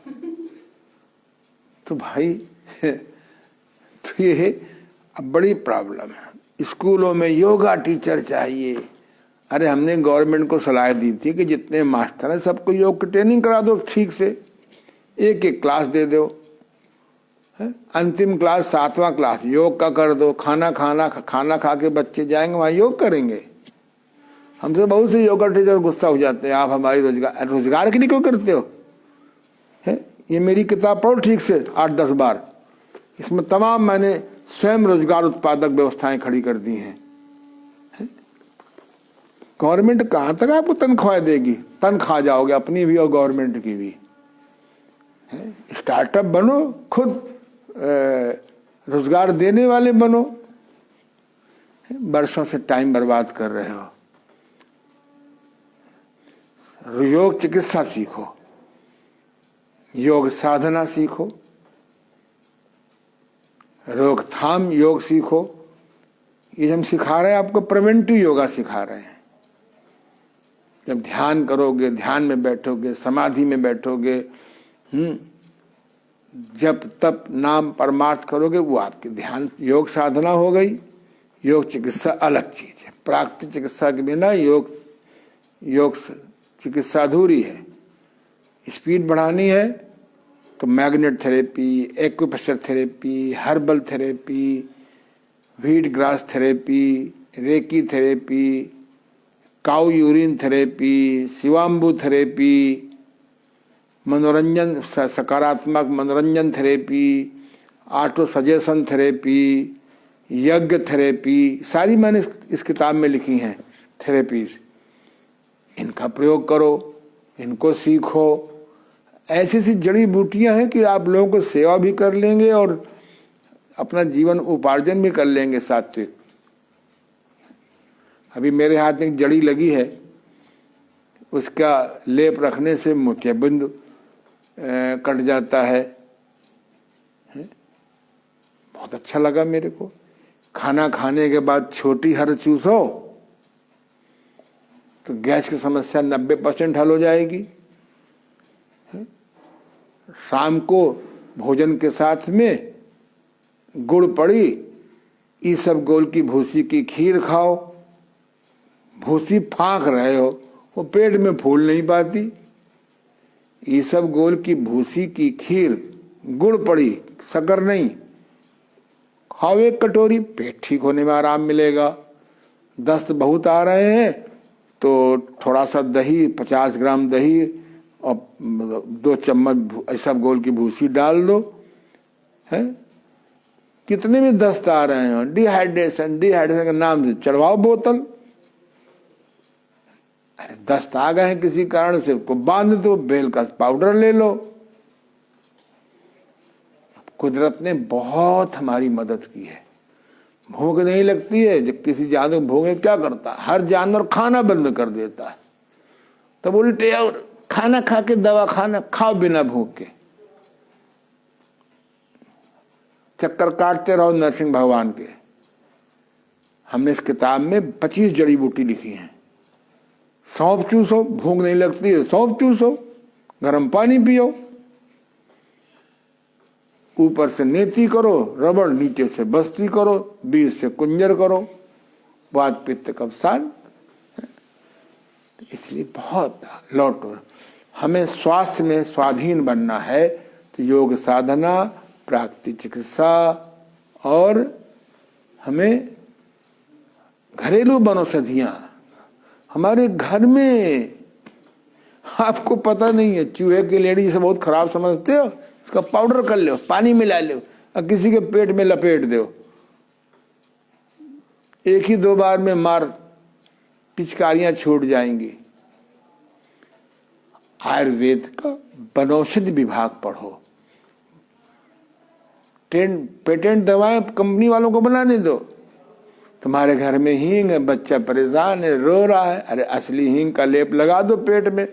तो भाई तो ये अब बड़ी प्रॉब्लम है। स्कूलों में योगा टीचर चाहिए। अरे हमने गवर्नमेंट को सलाह दी थी कि जितने मास्टर हैं सबको योग की ट्रेनिंग करा दो ठीक से, एक एक क्लास दे दो। अंतिम क्लास 7वां क्लास योग का कर दो। खाना खा के बच्चे जाएंगे वहाँ योग करेंगे। हमसे बहुत से योगा टीचर गुस्सा हो जाते हैं, आप हमारी रोजगार के लिए क्यों करते हो? है ये मेरी किताब पढ़ो ठीक से 8-10 बार, इसमें तमाम मैंने स्वयं रोजगार उत्पादक व्यवस्थाएं खड़ी कर दी हैं। गवर्नमेंट कहाँ तक आपको तनख्वाह देगी? तनख्वाह जाओगे अपनी भी और गवर्नमेंट की भी। स्टार्टअप बनो, खुद रोजगार देने वाले बनो। वर्षों से टाइम बर्बाद कर रहे हो। योग चिकित्सा सीखो, योग साधना सीखो, रोकथाम योग सीखो। ये हम सिखा रहे हैं आपको, प्रिवेंटिव योगा सिखा रहे हैं। जब ध्यान करोगे, ध्यान में बैठोगे, समाधि में बैठोगे, जब तप नाम परमार्थ करोगे, वो आपकी ध्यान योग साधना हो गई। योग चिकित्सा अलग चीज है। प्राकृतिक चिकित्सा के बिना योग चिकित्सा अधूरी है। स्पीड बढ़ानी है तो magnet therapy, acupressure therapy, herbal therapy, wheat grass therapy, reiki therapy, cow urine therapy, Shivambu therapy, मनोरंजन सकारात्मक मनोरंजन थेरेपी, ऑटो सजेशन थेरेपी, यज्ञ थेरेपी, सारी मैंने इस किताब में लिखी हैं थेरेपीज। इनका प्रयोग करो, इनको सीखो। ऐसी सी जड़ी बूटियां हैं कि आप लोगों को सेवा भी कर लेंगे और अपना जीवन उपार्जन भी कर लेंगे सात्विक। अभी मेरे हाथ में एक जड़ी लगी है, उसका लेप रखने से मोतियाबिंद कट जाता है। बहुत अच्छा लगा मेरे को। खाना खाने के बाद छोटी हर चूसो तो गैस की समस्या 90% हल हो जाएगी। शाम को भोजन के साथ में गुड़ पड़ी, ईसबगोल की भूसी की खीर खाओ। भूसी फाँक रहे हो, वो पेट में फूल नहीं पाती। ईसबगोल की भूसी की खीर, गुड़ पड़ी, शक्कर नहीं, खाओ 1 कटोरी, पेट ठीक होने में आराम मिलेगा। दस्त बहुत आ रहे हैं तो थोड़ा सा दही, 50 ग्राम दही और 2 चम्मच ईसबगोल की भूसी डाल दो। है कितने भी दस्त आ रहे हो, डिहाइड्रेशन के नाम से चढ़वाओ बोतल। अरे दस्त आ गए हैं किसी कारण से, उसको बांध दो, बेल का पाउडर ले लो। कुदरत ने बहुत हमारी मदद की है। भूख नहीं लगती है, जब किसी जानवर को भूख क्या करता है? हर जानवर खाना बंद कर देता है। तब उल्टे और खाना खा के दवा खाना खाओ बिना भूख के, चक्कर काटते रहो नरसिंह भगवान के। हमने इस किताब में 25 जड़ी बूटी लिखी हैं। सौंफ चूसो, भूख नहीं लगती है सौंफ चूसो, गर्म पानी पियो, ऊपर से नेति करो रबड़, नीचे से बस्ती करो, बीच से कुंजर करो, वात पित्त कफ शांत। इसलिए बहुत लौटो। हमें स्वास्थ्य में स्वाधीन बनना है तो योग साधना, प्राकृतिक चिकित्सा और हमें घरेलू वनौषधियां। हमारे घर में आपको पता नहीं है, चूहे की लेड़ी से बहुत खराब समझते हो, इसका पाउडर कर लो, पानी मिला लो और किसी के पेट में लपेट दो। 1 ही 2 बार में मार पिचकारियां छूट जाएंगी। आयुर्वेद का वनौषधि विभाग पढ़ो। पेटेंट दवाएं कंपनी वालों को बनाने दो। तुम्हारे घर में हींग है, बच्चा परेशान है, रो रहा है, अरे असली हींग का लेप लगा दो पेट में,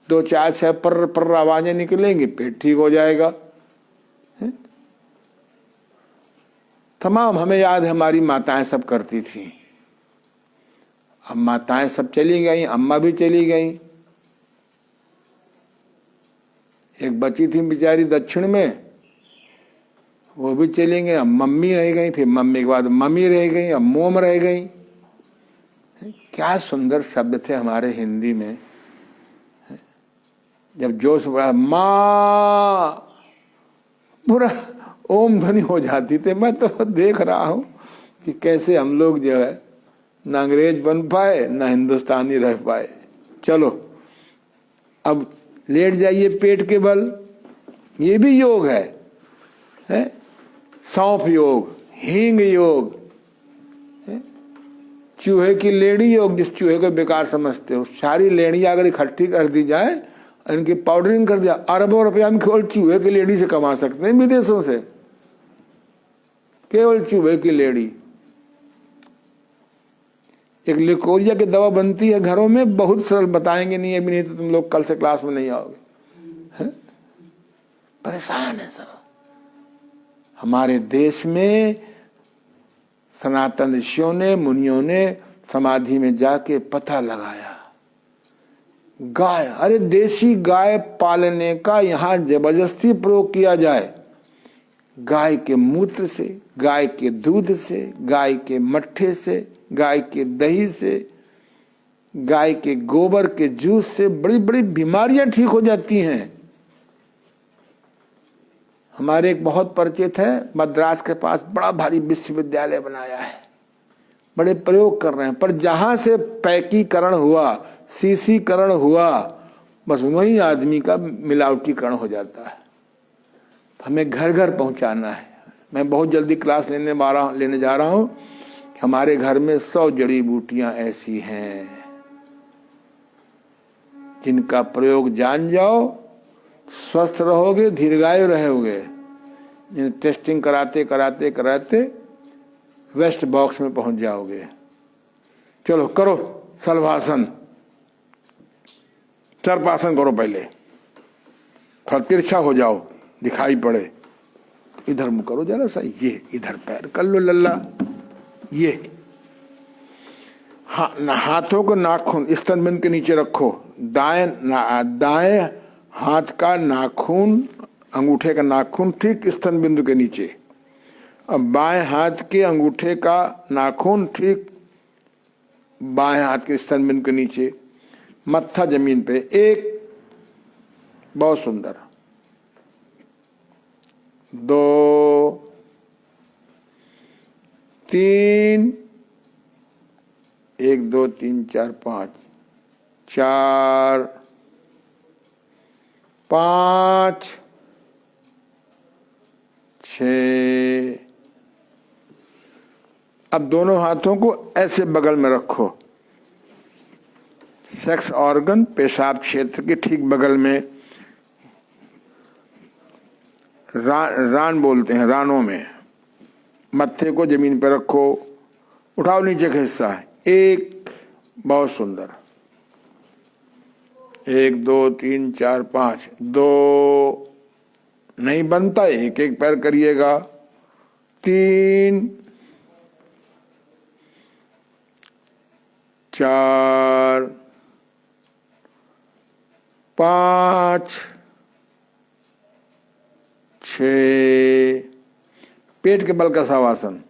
2-4-6 पर्र आवाजें निकलेंगी, पेट ठीक हो जाएगा। तमाम हमें याद है हमारी माताएं सब करती थी। अब माताएं सब चली गई, अम्मा भी चली गई, एक बची थी बेचारी दक्षिण में, वो भी चली गई। अब मम्मी रह गई, फिर मम्मी के बाद मम्मी रह गई, अब मोम रह गई। क्या सुंदर शब्द थे हमारे हिंदी में। जब जोश बढ़ा माँ पूरा ओम ध्वनि हो जाती थी। मैं तो देख रहा हूं कि कैसे हम लोग जो है ना अंग्रेज बन पाए ना हिंदुस्तानी रह पाए। चलो अब लेट जाइए पेट के बल, ये भी योग है? सौंफ योग, हींग योग, चूहे की लेड़ी योग। जिस चूहे को बेकार समझते हो, सारी लेड़ियां अगर इकट्ठी कर दी जाए, इनकी पाउडरिंग कर दिया, अरबों रुपया हम केवल चूहे की लेड़ी से कमा सकते हैं विदेशों से। केवल चूहे की लेड़ी। एक लिकोरिया की दवा बनती है घरों में, बहुत सरल, बताएंगे नहीं अभी, नहीं तो तुम लोग कल से क्लास में नहीं आओगे। परेशान है सब। हमारे देश में सनातन ऋषियों ने, मुनियों ने समाधि में जाके पता लगाया, गाय, अरे देसी गाय पालने का यहां जबरदस्ती प्रयोग किया जाए। गाय के मूत्र से, गाय के दूध से, गाय के मट्ठे से, गाय के दही से, गाय के गोबर के जूस से बड़ी बड़ी बीमारियां ठीक हो जाती हैं। हमारे एक बहुत परिचित है, मद्रास के पास बड़ा भारी विश्वविद्यालय बनाया है, बड़े प्रयोग कर रहे हैं, पर जहां से पैकीकरण हुआ, सीसीकरण हुआ, बस वही आदमी का मिलावटीकरण हो जाता है। हमें घर घर पहुंचाना है। मैं बहुत जल्दी क्लास लेने जा रहा हूं कि हमारे घर में 100 जड़ी बूटियां ऐसी हैं जिनका प्रयोग जान जाओ, स्वस्थ रहोगे, दीर्घायु रहोगे। टेस्टिंग कराते कराते कराते वेस्ट बॉक्स में पहुंच जाओगे। चलो करो सलभासन, सर्पासन करो, पहले थोड़ा तिरछा हो जाओ, दिखाई पड़े। इधर मुंह करो जरा सा, ये इधर पैर कर लो लल्ला, ये हाथों को नाखून स्तनबंद के नीचे रखो। दाएं हाथ का नाखून, अंगूठे का नाखून ठीक स्तन बिंदु के नीचे। अब बाएं हाथ के अंगूठे का नाखून ठीक बाएं हाथ के स्तन बिंदु के नीचे, मत्था जमीन पे। एक, बहुत सुंदर। 2, 3, 1 2 3 4 5, 4 5 6। अब दोनों हाथों को ऐसे बगल में रखो, सेक्स ऑर्गन पेशाब क्षेत्र के ठीक बगल में, रान बोलते हैं, रानों में। मत्थे को जमीन पर रखो, उठाओ नीचे का हिस्सा। 1, बहुत सुंदर। 1 2 3 4 5, 2 नहीं बनता, एक एक पैर करिएगा। 3 4 5 6। पेट के बल का शवासन।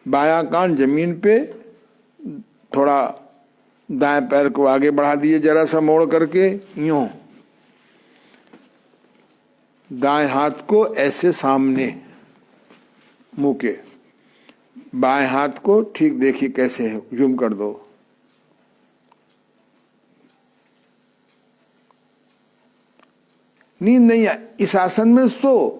बायां कान जमीन पे, थोड़ा दाएं पैर को आगे बढ़ा दिए जरा सा मोड़ करके, यूं। दाएं हाथ को ऐसे सामने मुंह के, बाएं हाथ को ठीक देखिए कैसे है, जूम कर दो। नींद नहीं है इस आसन में, सो।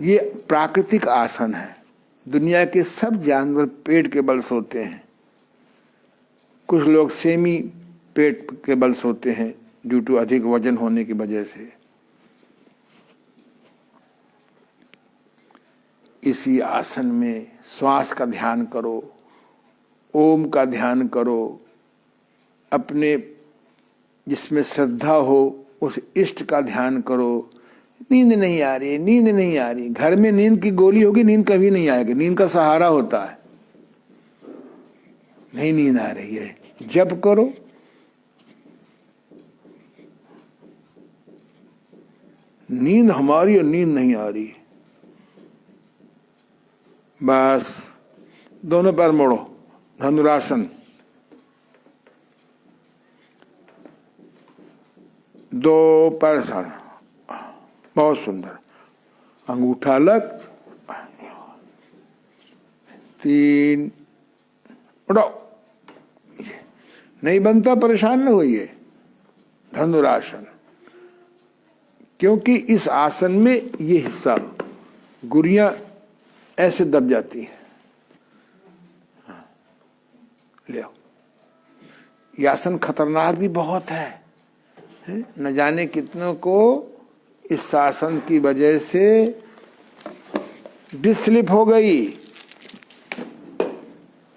ये प्राकृतिक आसन है। दुनिया के सब जानवर पेट के बल सोते हैं। कुछ लोग सेमी पेट के बल सोते हैं ड्यू टू अधिक वजन होने की वजह से। इसी आसन में श्वास का ध्यान करो, ओम का ध्यान करो, अपने जिसमें श्रद्धा हो उस इष्ट का ध्यान करो, नींद नहीं आ रही, नींद नहीं आ रही। घर में नींद की गोली होगी, नींद कभी नहीं आएगी। नींद का सहारा होता है। नहीं नींद आ रही है, जप करो। नींद हमारी और नींद नहीं आ रही, बस दोनों पैर मोड़ो, धनुरासन। दो पैर साथ, बहुत सुंदर। अंगूठा अलग, 3, उठाओ। नहीं बनता परेशान न होइए, धनुरासन। क्योंकि इस आसन में ये हिस्सा गुरियां ऐसे दब जाती है। ले आओ। ये आसन खतरनाक भी बहुत है। न जाने कितनों को इस आसन की वजह से डिस्लिप हो गई।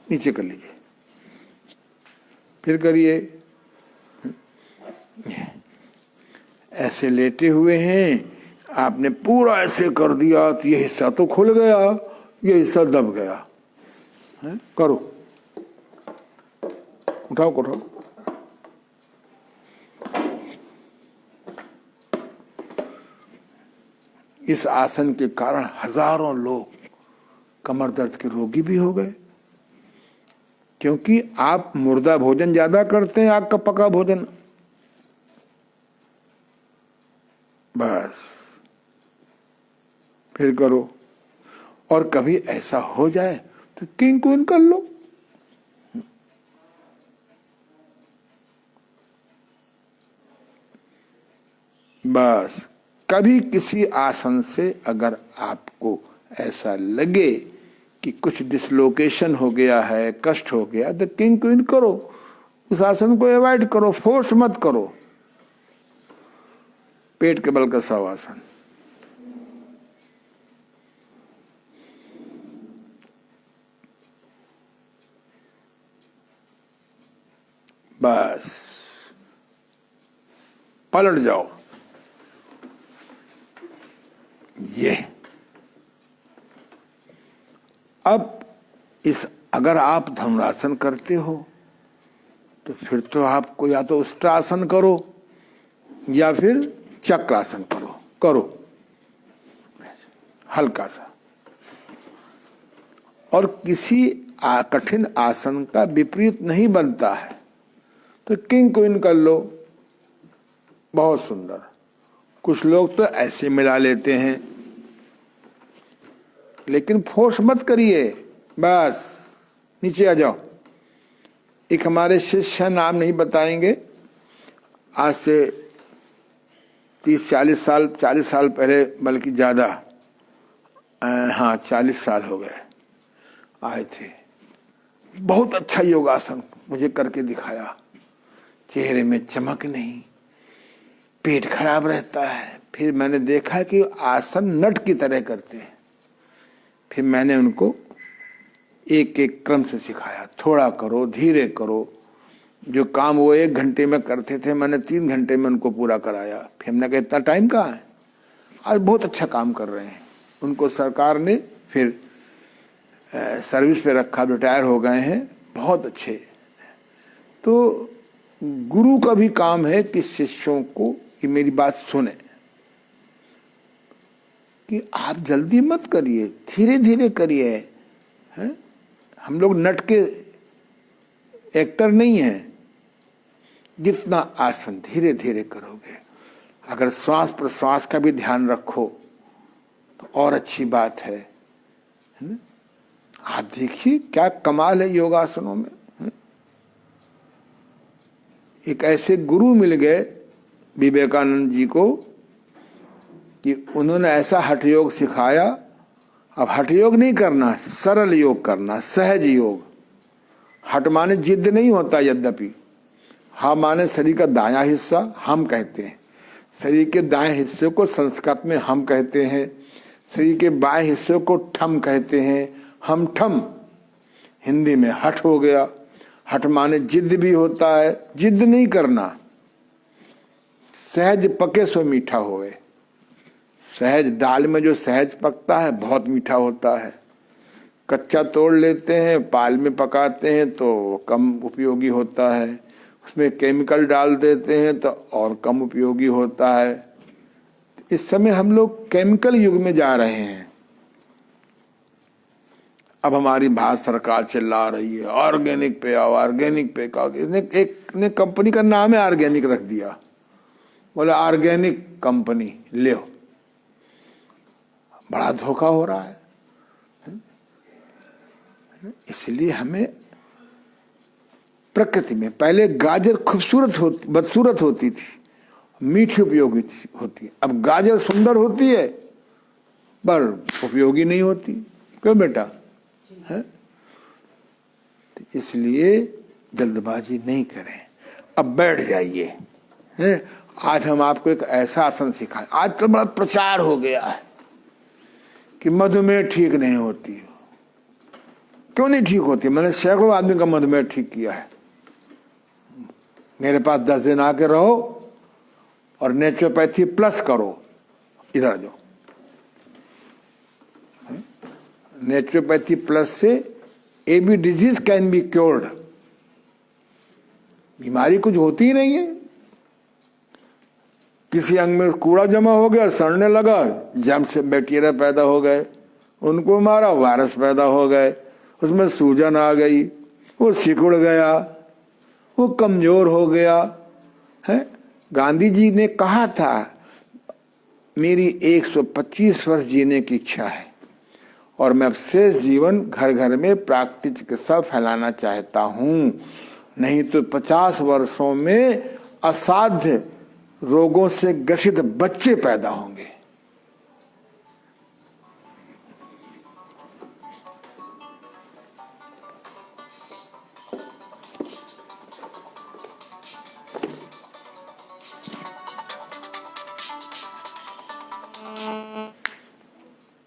नीचे कर लीजिए, फिर करिए। ऐसे लेटे हुए हैं, आपने पूरा ऐसे कर दिया तो ये हिस्सा तो खुल गया, ये हिस्सा दब गया। करो, उठाओ उठाओ। इस आसन के कारण हजारों लोग कमर दर्द के रोगी भी हो गए। क्योंकि आप मुर्दा भोजन ज्यादा करते हैं, आग का पका भोजन। बस फिर करो। और कभी ऐसा हो जाए तो किंग क्वीन कर लो। बस कभी किसी आसन से अगर आपको ऐसा लगे कि कुछ डिसलोकेशन हो गया है, कष्ट हो गया, तो किंग क्वीन करो। उस आसन को अवॉइड करो, फोर्स मत करो। पेट के बल का शवासन। बस पलट जाओ। ये अब इस अगर आप धनुरासन करते हो तो फिर तो आपको या तो उष्ट्रासन करो या फिर चक्रासन करो हल्का सा। और किसी कठिन आसन का विपरीत नहीं बनता है तो किंग क्वीन कर लो, बहुत सुंदर। कुछ लोग तो ऐसे मिला लेते हैं, लेकिन फोर्स मत करिए। बस नीचे आ जाओ। एक हमारे शिष्य, नाम नहीं बताएंगे, आज से 30-40 साल, 40 साल पहले, बल्कि ज़्यादा, हाँ 40 साल हो गए, आए थे। बहुत अच्छा योगासन मुझे करके दिखाया। चेहरे में चमक नहीं, पेट खराब रहता है। फिर मैंने देखा कि आसन नट की तरह करते हैं। फिर मैंने उनको एक एक क्रम से सिखाया, थोड़ा करो, धीरे करो। जो काम वो 1 घंटे में करते थे, मैंने 3 घंटे में उनको पूरा कराया। फिर हमने कहा इतना टाइम कहाँ है। आज बहुत अच्छा काम कर रहे हैं। उनको सरकार ने फिर सर्विस पे रखा, रिटायर हो गए हैं, बहुत अच्छे। तो गुरु का भी काम है कि शिष्यों को कि मेरी बात सुने, कि आप जल्दी मत करिए, धीरे धीरे करिए। हम लोग नट के एक्टर नहीं हैं। जितना आसन धीरे धीरे करोगे, अगर श्वास प्रश्वास का भी ध्यान रखो तो और अच्छी बात है ना? आप देखिए क्या कमाल है योगासनों में। एक ऐसे गुरु मिल गए विवेकानंद जी को कि उन्होंने ऐसा हठ योग सिखाया। अब हठ योग नहीं करना, सरल योग करना, सहज योग। हठ माने जिद्द नहीं होता, यद्यपि हा माने शरीर का दायां हिस्सा हम कहते हैं। शरीर के दाएं हिस्से को संस्कृत में हम कहते हैं। शरीर के बाएं हिस्से को ठम कहते हैं, हम ठम। हिंदी में हठ हो गया। हठ माने जिद्द भी होता है, जिद्द नहीं करना। सहज पके सो मीठा होए, सहज दाल में जो सहज पकता है बहुत मीठा होता है। कच्चा तोड़ लेते हैं, पाल में पकाते हैं तो कम उपयोगी होता है। उसमें केमिकल डाल देते हैं तो और कम उपयोगी होता है। इस समय हम लोग केमिकल युग में जा रहे हैं। अब हमारी भारत सरकार चिल्ला रही है ऑर्गेनिक पे आओ, ऑर्गेनिक पे आओ। एक ने कंपनी का नाम है ऑर्गेनिक रख दिया, बोला ऑर्गेनिक कंपनी ले। बड़ा धोखा हो रहा है। इसलिए हमें प्रकृति में पहले गाजर बदसूरत होती थी, मीठी उपयोगी होती है। अब गाजर सुंदर होती है पर उपयोगी नहीं होती। क्यों बेटा? है? तो इसलिए जल्दबाजी नहीं करें, अब बैठ जाइए। है? आज हम आपको एक ऐसा आसन सिखाएं। आज तो बड़ा प्रचार हो गया है कि मधुमेह ठीक नहीं होती। क्यों नहीं ठीक होती? मैंने सैकड़ों आदमी का मधुमेह ठीक किया है। मेरे पास 10 दिन आके रहो और नेचुरोपैथी प्लस करो। इधर जाओ, नेचुरोपैथी प्लस से AB disease can be cured. बीमारी कुछ होती ही नहीं है। किसी अंग में कूड़ा जमा हो गया, सड़ने लगा, जम से बैक्टीरिया पैदा हो गए, उनको मारा, वायरस पैदा हो गए, उसमें सूजन आ गई, वो सिकुड़ गया, वो कमजोर हो गया है। गांधी जी ने कहा था मेरी 125 वर्ष जीने की इच्छा है और मैं अब शेष जीवन घर घर में प्राकृतिक चिकित्सा फैलाना चाहता हूं, नहीं तो 50 वर्षों में असाध्य रोगों से ग्रसित बच्चे पैदा होंगे।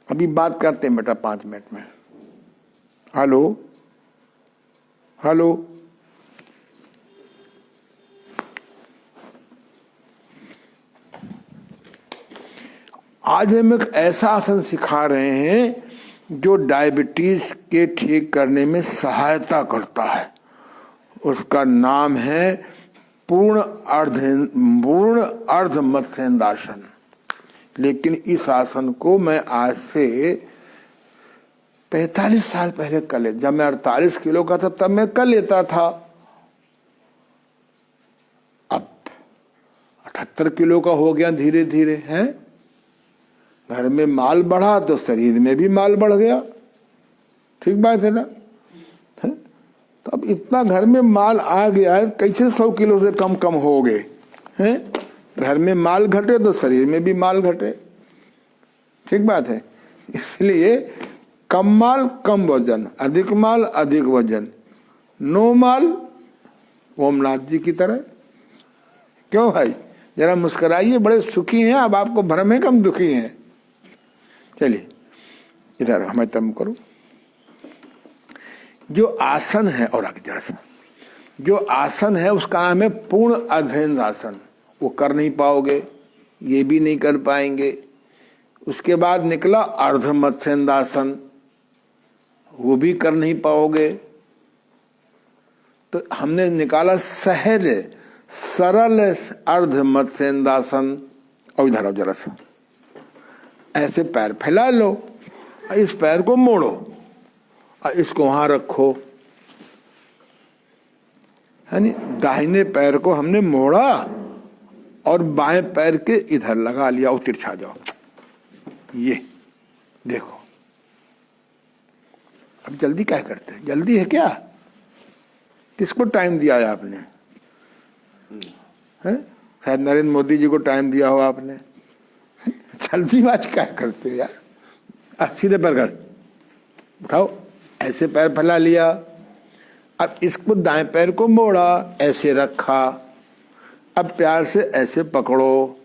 अभी बात करते हैं बेटा 5 मिनट में। हेलो हेलो, आज हम एक ऐसा आसन सिखा रहे हैं जो डायबिटीज के ठीक करने में सहायता करता है। उसका नाम है पूर्ण अर्ध मत्स्येंद्रासन। लेकिन इस आसन को मैं आज से 45 साल पहले कर ले, जब मैं 48 किलो का था तब मैं कर लेता था। अब 78 किलो का हो गया धीरे धीरे। है घर में माल बढ़ा तो शरीर में भी माल बढ़ गया। ठीक बात है ना? है? तो अब इतना घर में माल आ गया है, कैसे 100 किलो से कम हो गए हैं? घर में माल घटे तो शरीर में भी माल घटे। ठीक बात है। इसलिए कम माल कम वजन, अधिक माल अधिक वजन, नो माल ओमनाथ जी की तरह। क्यों भाई? जरा मुस्कुराइए, बड़े सुखी हैं। अब आपको भ्रम है कम दुखी हैं। चलिए इधर हमें तम करो। जो आसन है, और आगे जरा सा, जो आसन है उसका नाम है पूर्ण अर्धेंद्रासन। वो कर नहीं पाओगे, ये भी नहीं कर पाएंगे। उसके बाद निकला अर्ध मत्स्येंद्रासन, वो भी कर नहीं पाओगे। तो हमने निकाला सहज सरल अर्ध मत्स्येंद्रासन। और इधर आओ जरा सा, ऐसे पैर फैला लो, इस पैर को मोड़ो और इसको वहां रखो। है नी? दाहिने पैर को हमने मोड़ा और बाएं पैर के इधर लगा लिया और तिरछा जाओ। ये देखो। अब जल्दी क्या करते हैं? जल्दी है क्या? किसको टाइम दिया है आपने? है? शायद नरेंद्र मोदी जी को टाइम दिया हो आपने। जल्दीबाज क्या करते हो यार? सीधे पैर कर उठाओ, ऐसे पैर फैला लिया। अब इसको दाएं पैर को मोड़ा, ऐसे रखा। अब प्यार से ऐसे पकड़ो,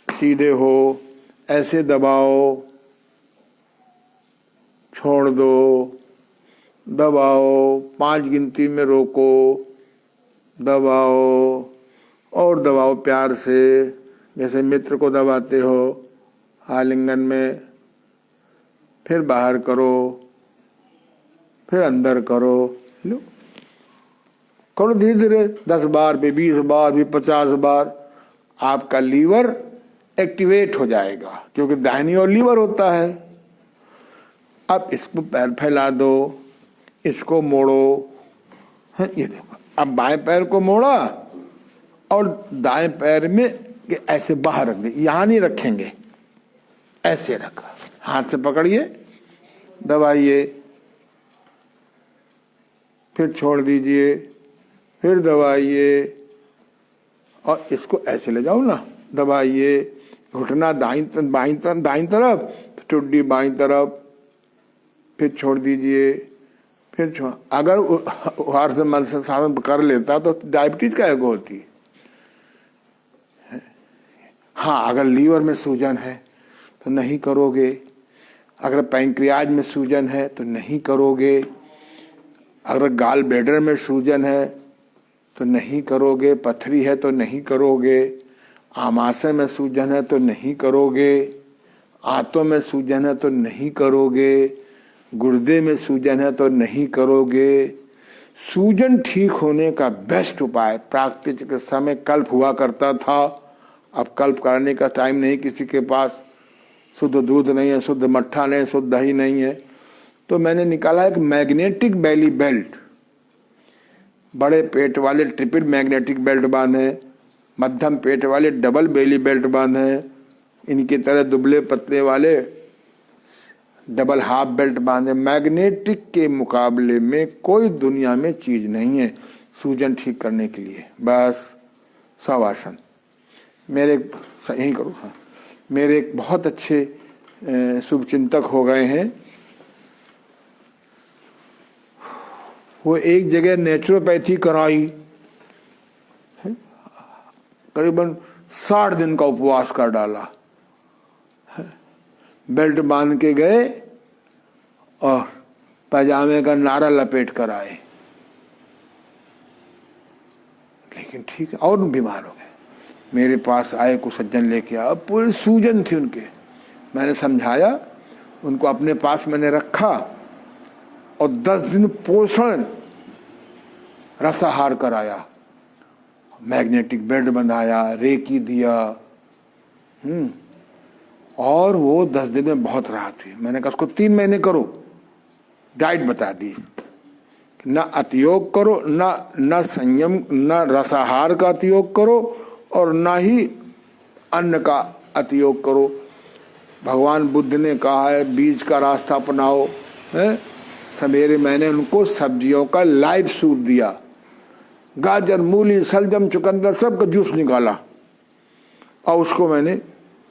सीधे हो, ऐसे दबाओ, छोड़ दो, दबाओ, 5 गिनती में रोको, दबाओ और दबाओ प्यार से, जैसे मित्र को दबाते हो। आलिंगन में, फिर बाहर करो, फिर अंदर करो। लो करो धीरे धीरे, 10 बार भी, 20 बार भी, 50 बार, आपका लीवर एक्टिवेट हो जाएगा, क्योंकि दाहिनी ओर लीवर होता है। अब इसको पैर फैला दो, इसको मोड़ो, है ये देखो। अब बाएं पैर को मोड़ा और दाएं पैर में ऐसे बाहर रख दे, यहां नहीं रखेंगे, ऐसे रखा, हाथ से पकड़िए, दबाइए, फिर छोड़ दीजिए, फिर दबाइए, और इसको ऐसे ले जाओ ना, दबाइए, घुटना दाईं तरफ, टुड्डी बाईं तरफ, फिर छोड़ दीजिए, फिर छोड़। अगर हार से मन से साधन कर लेता तो डायबिटीज का एगो होती है। हाँ, अगर लीवर में सूजन है तो नहीं करोगे, अगर पैंक्रियाज में सूजन है तो नहीं करोगे, अगर गाल ब्लैडर में सूजन है तो नहीं करोगे, पथरी है तो नहीं करोगे, आमाशय में सूजन है तो नहीं करोगे, आंतों में सूजन है तो नहीं करोगे, गुर्दे में सूजन है तो नहीं करोगे। सूजन ठीक होने का बेस्ट उपाय प्राकृतिक समय कल्प हुआ करता था। अब कल्प करने का टाइम नहीं किसी के पास, शुद्ध दूध नहीं है, शुद्ध मट्ठा नहीं, शुद्ध दही नहीं है, तो मैंने निकाला एक मैग्नेटिक बेली बेल्ट। बड़े पेट वाले ट्रिपल मैग्नेटिक बेल्ट बांधे, मध्यम पेट वाले डबल बेली बेल्ट बांधे, इनकी तरह दुबले पतले वाले डबल हाफ बेल्ट बांधे। मैग्नेटिक के मुकाबले में कोई दुनिया में चीज नहीं है सूजन ठीक करने के लिए। बस शवासन मेरे यही करूँ। हाँ, मेरे एक बहुत अच्छे शुभचिंतक हो गए हैं, वो एक जगह नेचुरोपैथी कराई, करीबन 60 दिन का उपवास कर डाला, बेल्ट बांध के गए और पैजामे का नारा लपेट कर आए, लेकिन ठीक है, और बीमार हो गए। मेरे पास आए, कुछ सज्जन लेके आए, पूरी सूजन थी उनके। मैंने समझाया उनको, अपने पास मैंने रखा और 10 दिन पोषण रसाहार कराया, मैग्नेटिक बेल्ट बंधाया, रेकी दिया, और वो 10 दिन में बहुत राहत हुई। मैंने कहा उसको 3 महीने करो, डाइट बता दी, न अतियोग करो, न संयम, न रसाहार का अतियोग करो और न ही अन्न का अतियोग करो। भगवान बुद्ध ने कहा है बीज का रास्ता अपनाओ, है। सवेरे मैंने उनको सब्जियों का लाइव सूप दिया, गाजर, मूली, सलजम, चुकंदर सब का जूस निकाला, और उसको मैंने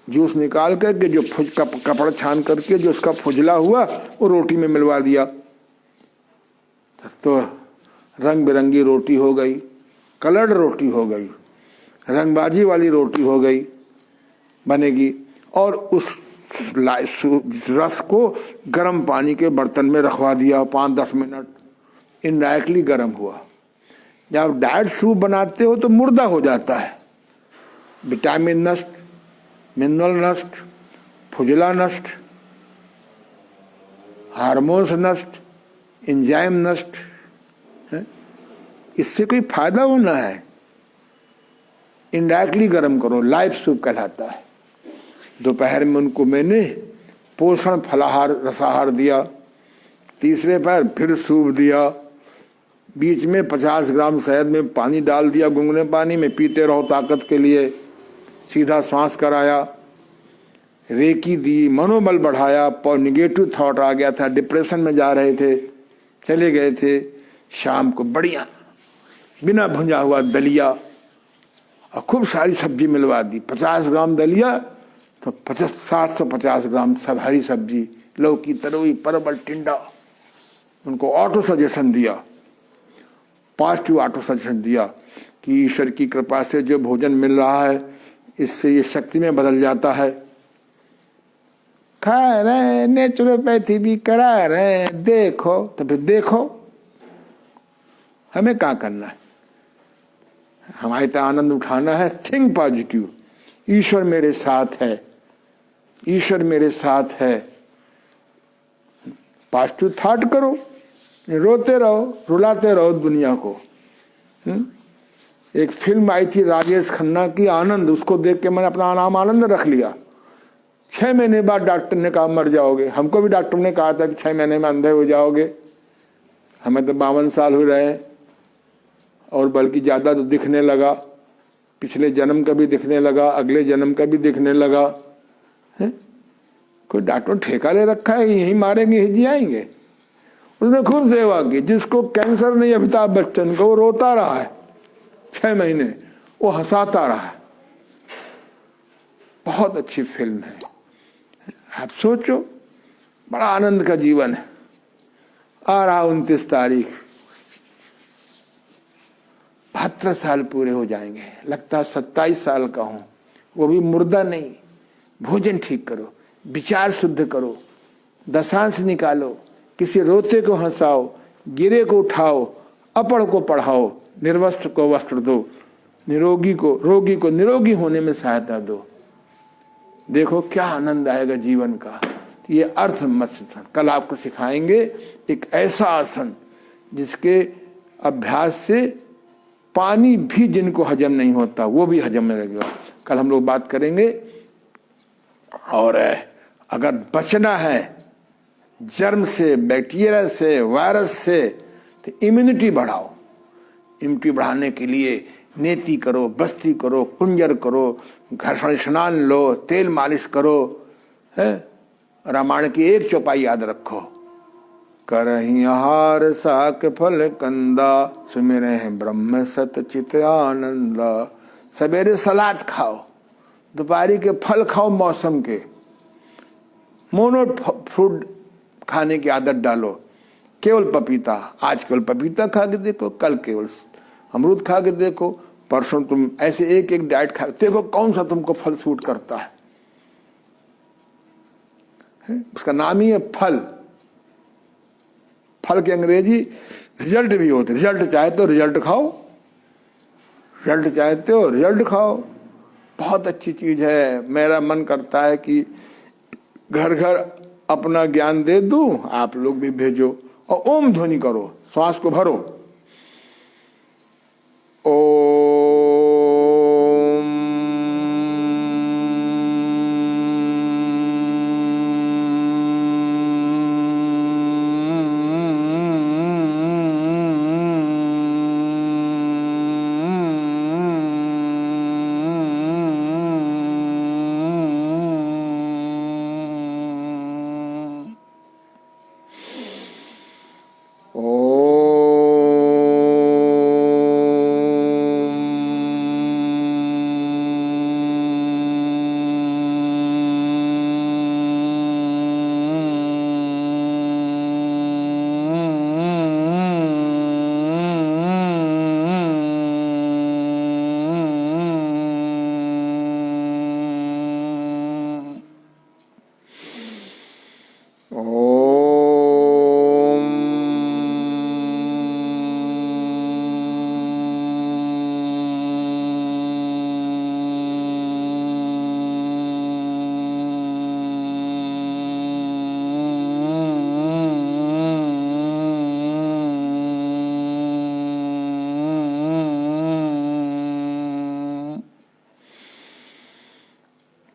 जूस निकाल करके जो कपड़ा छान करके जो उसका फुजला हुआ वो रोटी में मिलवा दिया, तो रंग बिरंगी रोटी हो गई, कलर्ड रोटी हो गई, रंगबाजी वाली रोटी हो गई, बनेगी। और उस रस को गर्म पानी के बर्तन में रखवा दिया 5-10 मिनट, इनडायरेक्टली गर्म हुआ। जब डाइट सूप बनाते हो तो मुर्दा हो जाता है, विटामिन नष्ट, मिनरल नष्ट, फुजला नष्ट, हार्मोन्स नष्ट, एंजाइम नष्ट है। इससे कोई फायदा होना है, इनडायरेक्टली गर्म करो, लाइव सूप कहलाता है। दोपहर में उनको मैंने पोषण फलाहार रसाहार दिया, तीसरे पैर फिर सूप दिया, बीच में 50 ग्राम शहद में पानी डाल दिया, गुनगुने पानी में, पीते रहो ताकत के लिए, सीधा श्वास कराया, रेकी दी, मनोबल बढ़ाया। निगेटिव थॉट आ गया था, डिप्रेशन में जा रहे थे, चले गए थे। शाम को बढ़िया बिना भुंजा हुआ दलिया और खूब सारी सब्जी मिलवा दी, 50 ग्राम दलिया तो 60-50 ग्राम सब हरी सब्जी, लौकी, तरोई, परवल, टिंडा। उनको ऑटो सजेशन दिया, पॉजिटिव ऑटो सजेशन दिया कि ईश्वर की कृपा से जो भोजन मिल रहा है इससे ये शक्ति में बदल जाता है। खा रहे, नेचुरोपैथी भी करा रहे, देखो तो फिर देखो, हमें क्या करना है, हमारे तो आनंद उठाना है। थिंक पॉजिटिव, ईश्वर मेरे साथ है, ईश्वर मेरे साथ है, पॉजिटिव थॉट करो, रोते रहो, रुलाते रहो दुनिया को। एक फिल्म आई थी राजेश खन्ना की, आनंद, उसको देख के मैंने अपना नाम आनंद रख लिया। 6 महीने बाद डॉक्टर ने कहा मर जाओगे। हमको भी डॉक्टर ने कहा था कि 6 महीने में अंधे हो जाओगे। हमें तो 52 साल हो रहे हैं, और बल्कि ज़्यादा तो दिखने लगा, पिछले जन्म का भी दिखने लगा, अगले जन्म का भी दिखने लगा है? कोई डॉक्टर ठेका ले रखा है, यही मारेंगे यही जियाएंगे। उसने खूब सेवा की। जिसको कैंसर नहीं अमिताभ बच्चन को, वो रोता रहा है 6 महीने, वो हंसाता रहा है। बहुत अच्छी फिल्म है, आप सोचो, बड़ा आनंद का जीवन है। आ रहा 29 तारीख, 72 साल पूरे हो जाएंगे। लगता है 27 साल का हूं, वो भी मुर्दा नहीं। भोजन ठीक करो, विचार शुद्ध करो, दशांश निकालो, किसी रोते को हंसाओ, गिरे को उठाओ, अपढ़ को पढ़ाओ, निर्वस्त्र को वस्त्र दो, रोगी को निरोगी होने में सहायता दो। देखो क्या आनंद आएगा जीवन का। ये अर्थ मत्स्य कल आपको सिखाएंगे, एक ऐसा आसन जिसके अभ्यास से पानी भी जिनको हजम नहीं होता वो भी हजम में लगेगा। कल हम लोग बात करेंगे। और अगर बचना है जर्म से, बैक्टीरिया से, वायरस से, तो इम्यूनिटी बढ़ाओ। इम्यूनिटी बढ़ाने के लिए नेति करो, बस्ती करो, कुंजर करो, घर्षण स्नान लो, तेल मालिश करो। है रामायण की एक चौपाई याद रखो, करहि आहार साक फल कंदा, सुमिरे ब्रह्म सत चित आनंदा। सवेरे सलाद खाओ, दोपहरी के फल खाओ मौसम के, मोनो फ्रूट खाने की आदत डालो। केवल पपीता, आज केवल पपीता खा के देखो, कल केवल अमरूद खा के देखो, परसों तुम ऐसे एक एक डाइट खा देखो कौन सा तुमको फल सूट करता है। उसका नाम ही है फल। फल के अंग्रेजी रिजल्ट भी होते। रिजल्ट चाहते हो रिजल्ट खाओ, रिजल्ट चाहते हो रिजल्ट खाओ। बहुत अच्छी चीज है। मेरा मन करता है कि घर घर अपना ज्ञान दे दूं, आप लोग भी भेजो और ओम ध्वनि करो, श्वास को भरो।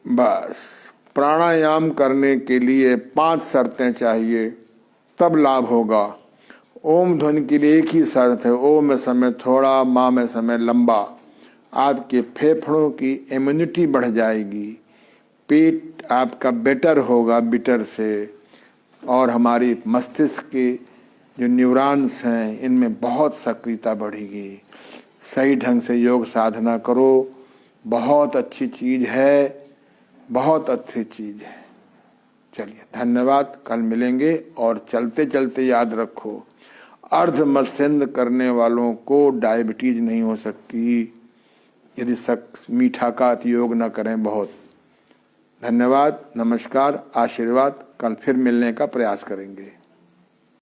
बस प्राणायाम करने के लिए 5 शर्तें चाहिए, तब लाभ होगा। ओम ध्वनि के लिए एक ही शर्त है, ओम में समय थोड़ा, माँ में समय लंबा। आपके फेफड़ों की इम्यूनिटी बढ़ जाएगी, पेट आपका बेटर होगा बिटर से, और हमारी मस्तिष्क के जो न्यूरॉन्स हैं इनमें बहुत सक्रियता बढ़ेगी। सही ढंग से योग साधना करो, बहुत अच्छी चीज़ है, बहुत अच्छी चीज़ है। चलिए धन्यवाद, कल मिलेंगे। और चलते चलते याद रखो, अर्ध मत्स्यंद करने वालों को डायबिटीज नहीं हो सकती यदि मीठा का अतियोग न करें। बहुत धन्यवाद, नमस्कार, आशीर्वाद। कल फिर मिलने का प्रयास करेंगे।